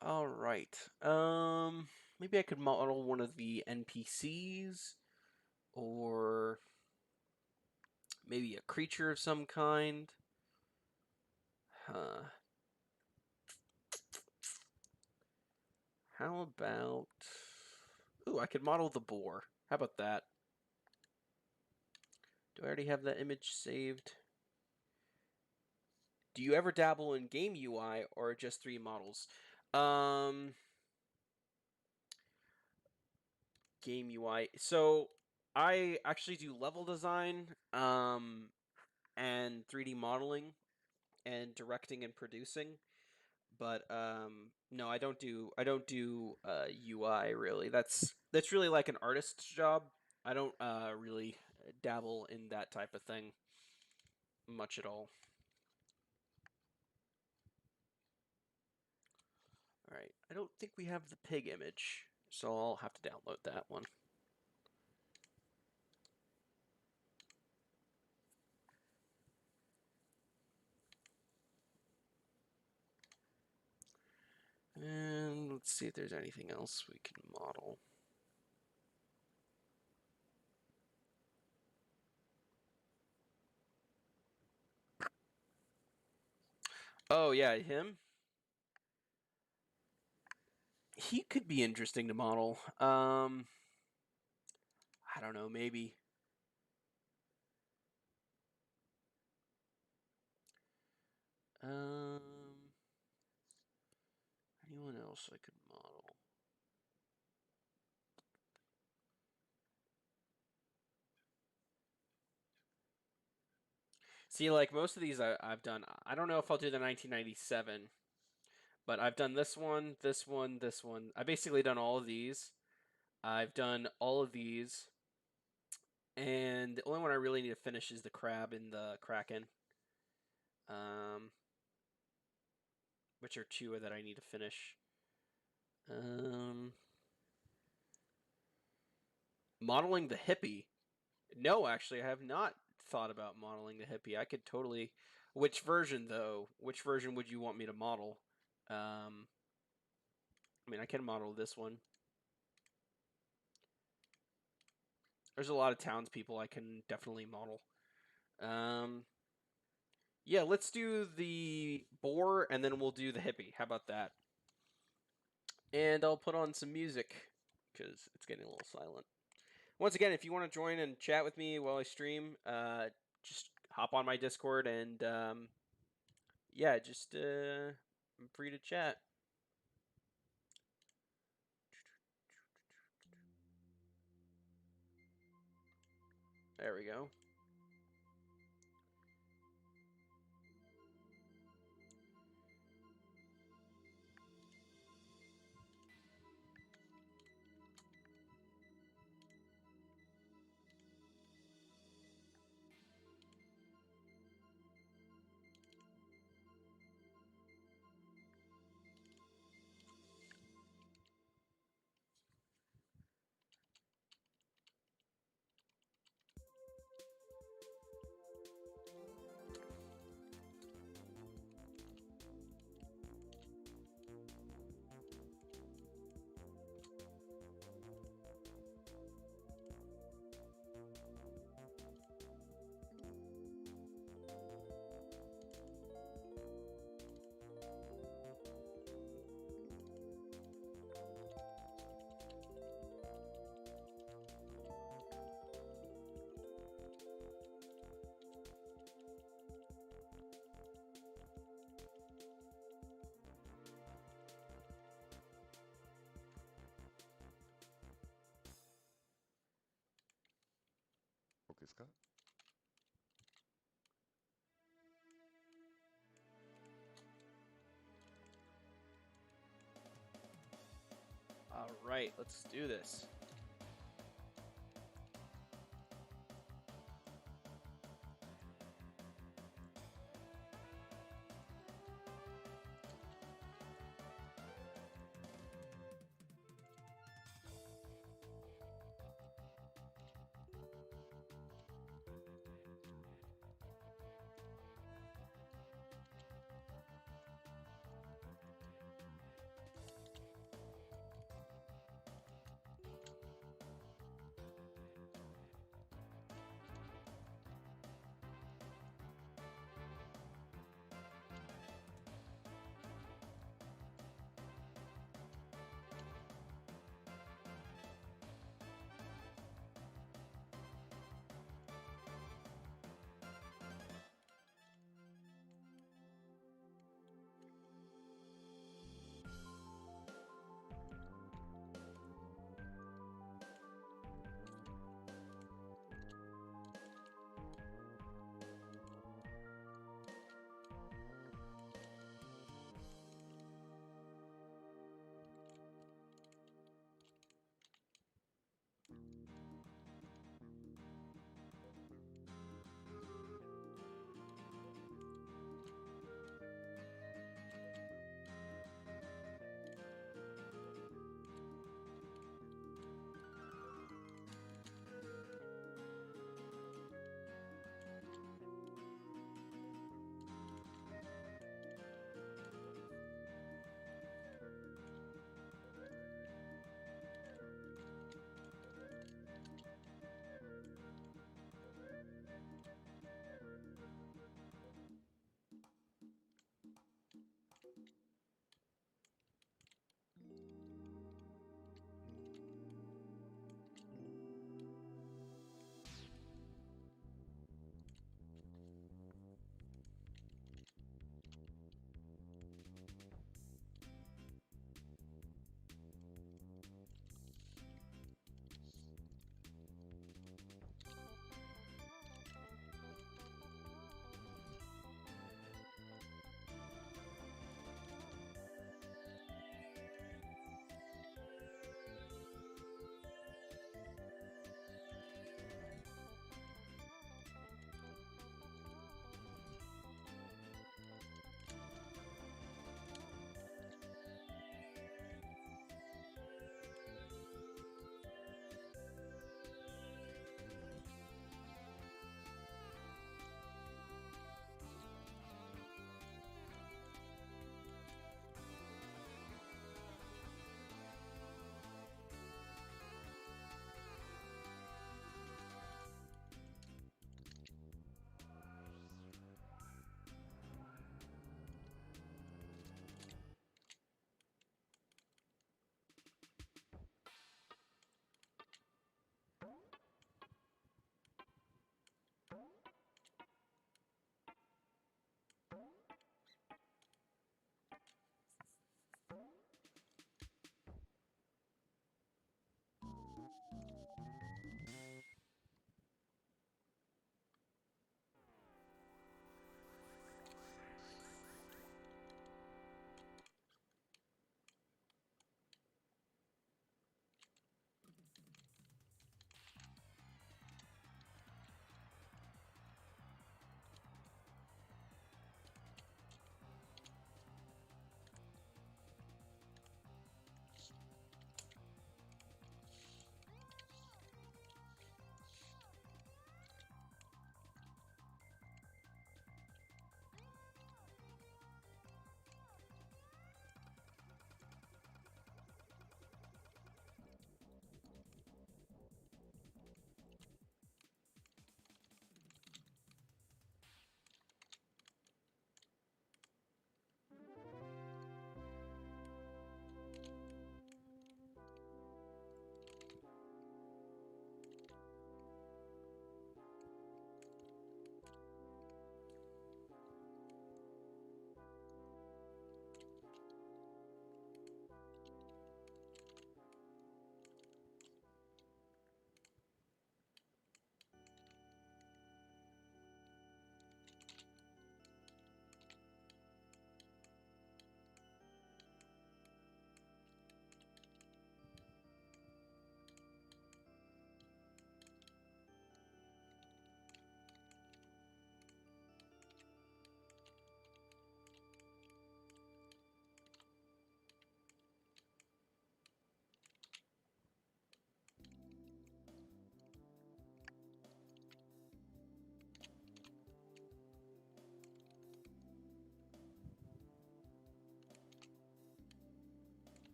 All right. Maybe I could model one of the NPCs, or maybe a creature of some kind. Huh. How about... Ooh, I could model the boar. How about that? Do I already have that image saved? Do you ever dabble in game UI or just 3 models? Game UI. So I actually do level design, and 3D modeling, and directing and producing. But no, I don't do UI really. That's really like an artist's job. I don't really dabble in that type of thing much at all. All right, I don't think we have the pig image, so I'll have to download that one. And let's see if there's anything else we can model. Oh yeah, him. He could be interesting to model. I don't know, maybe. Um, anyone else I could model? See, like most of these I've done. I don't know if I'll do the 1997, but I've done this one, this one, this one. I've basically done all of these. I've done all of these, and the only one I really need to finish is the crab and the kraken, um, which are two that I need to finish. Modeling the hippie. No, actually, I have not thought about modeling the hippie. I could totally. Which version though? Which version would you want me to model? I mean, I can model this one. There's a lot of townspeople I can definitely model. Yeah, let's do the boar and then we'll do the hippie. How about that? And I'll put on some music because it's getting a little silent. Once again, if you want to join and chat with me while I stream, just hop on my Discord and yeah, just I'm free to chat. There we go. All right, let's do this.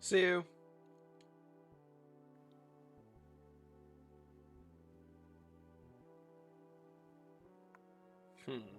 See you. Hmm.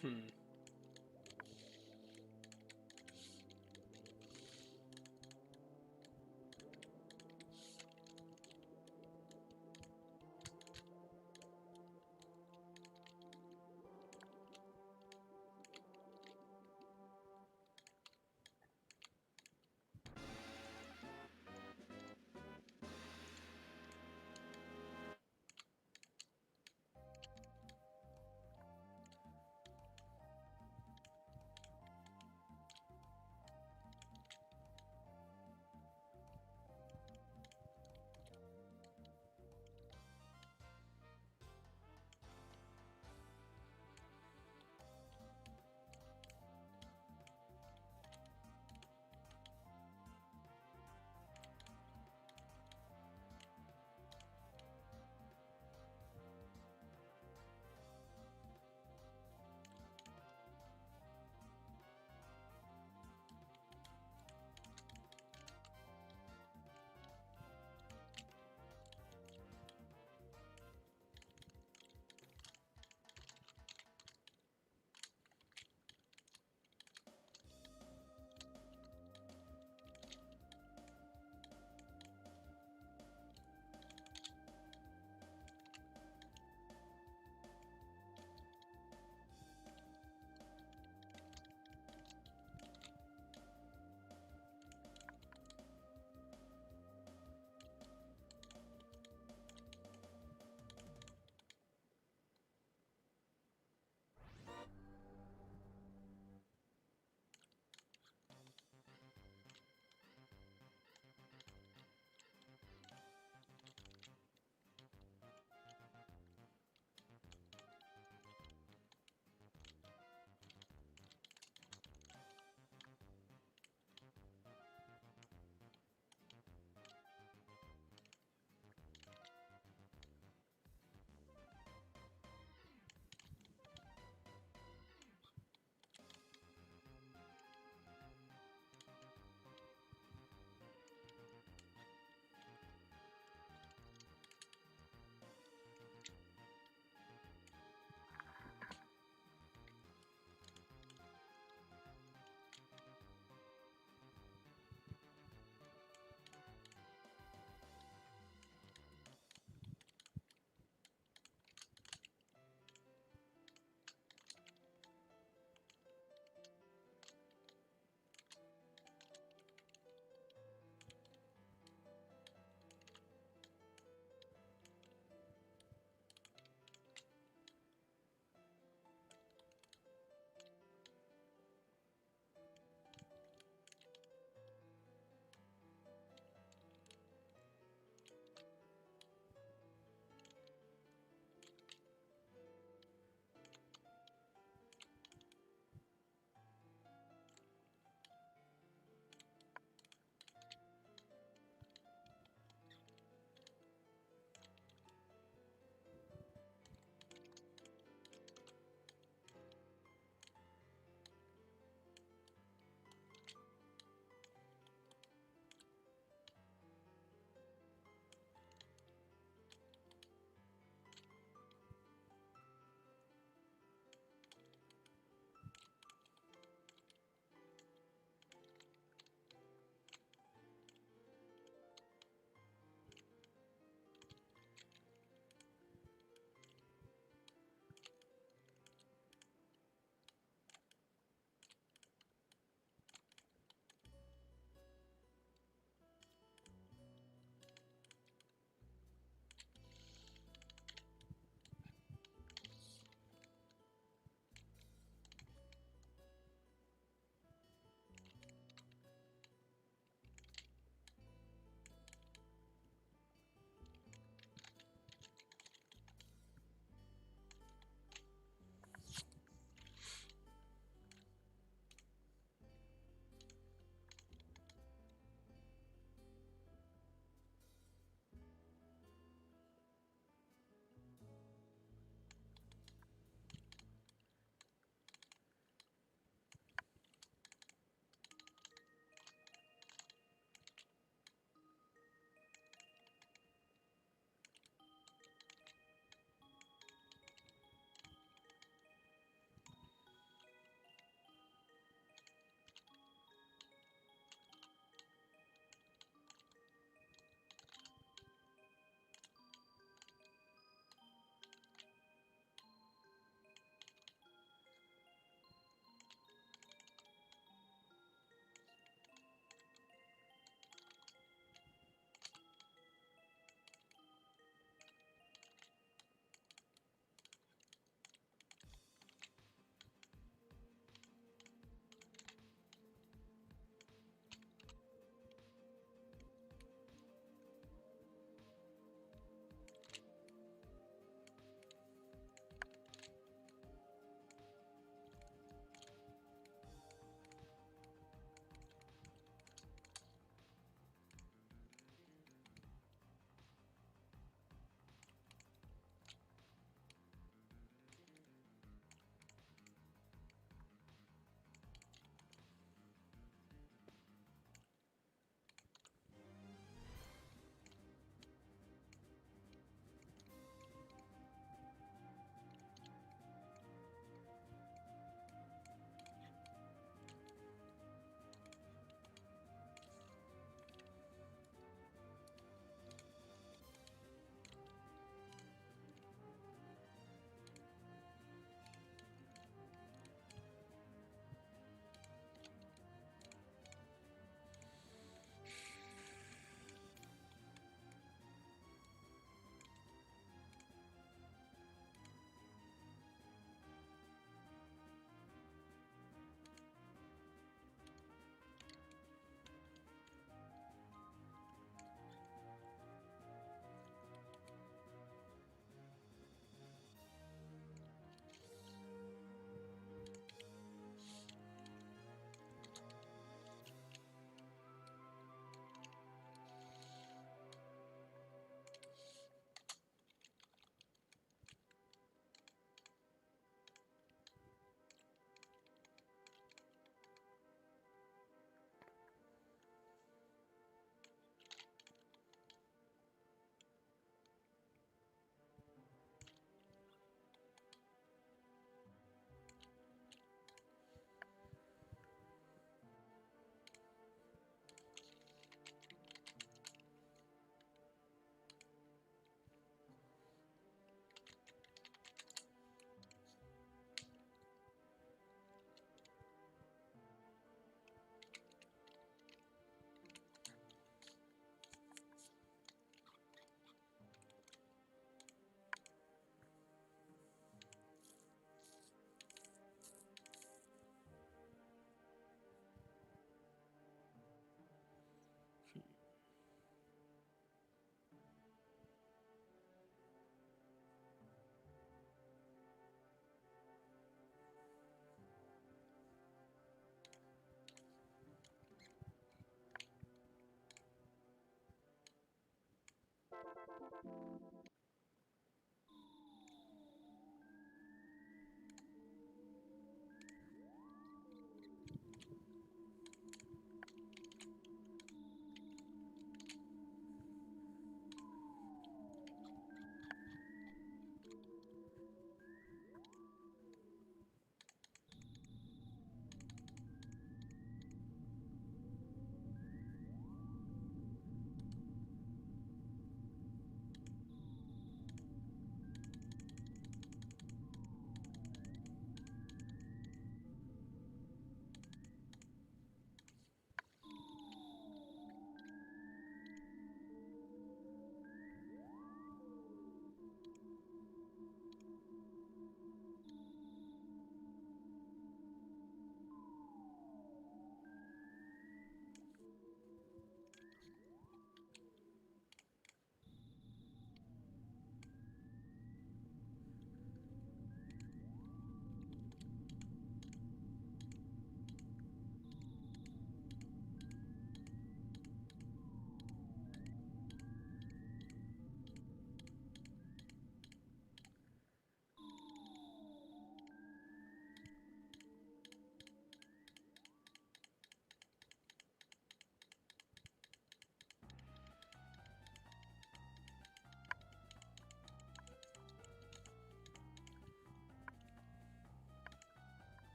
Hmm.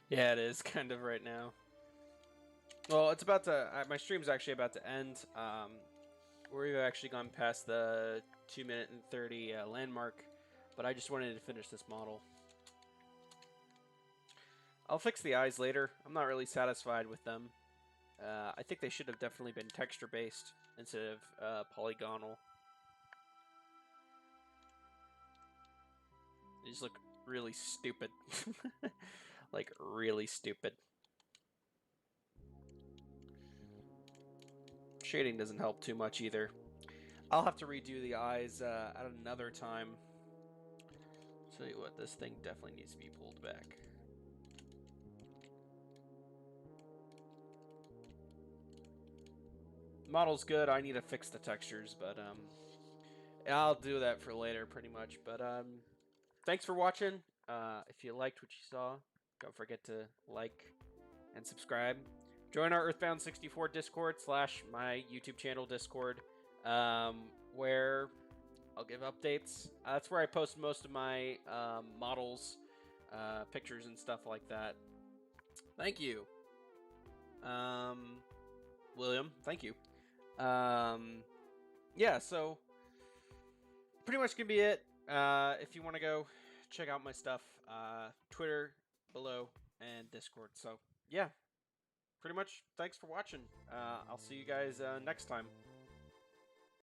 Yeah, it is kind of right now. Well, it's about to. My stream's actually about to end. We've actually gone past the 2 minute and 30 landmark, but I just wanted to finish this model. I'll fix the eyes later. I'm not really satisfied with them. I think they should have definitely been texture-based instead of polygonal. They just look really stupid. Like, really stupid. Shading doesn't help too much either. I'll have to redo the eyes at another time. Tell you what, this thing definitely needs to be pulled back. Model's good. I need to fix the textures, but I'll do that for later pretty much. But thanks for watching. If you liked what you saw, don't forget to like and subscribe. Join our EarthBound 64 Discord / my YouTube channel Discord, where I'll give updates. That's where I post most of my models, pictures, and stuff like that. Thank you, William. Thank you. Yeah, so pretty much gonna be it. If you want to go check out my stuff, Twitter below and Discord. So yeah, pretty much. Thanks for watching. I'll see you guys next time.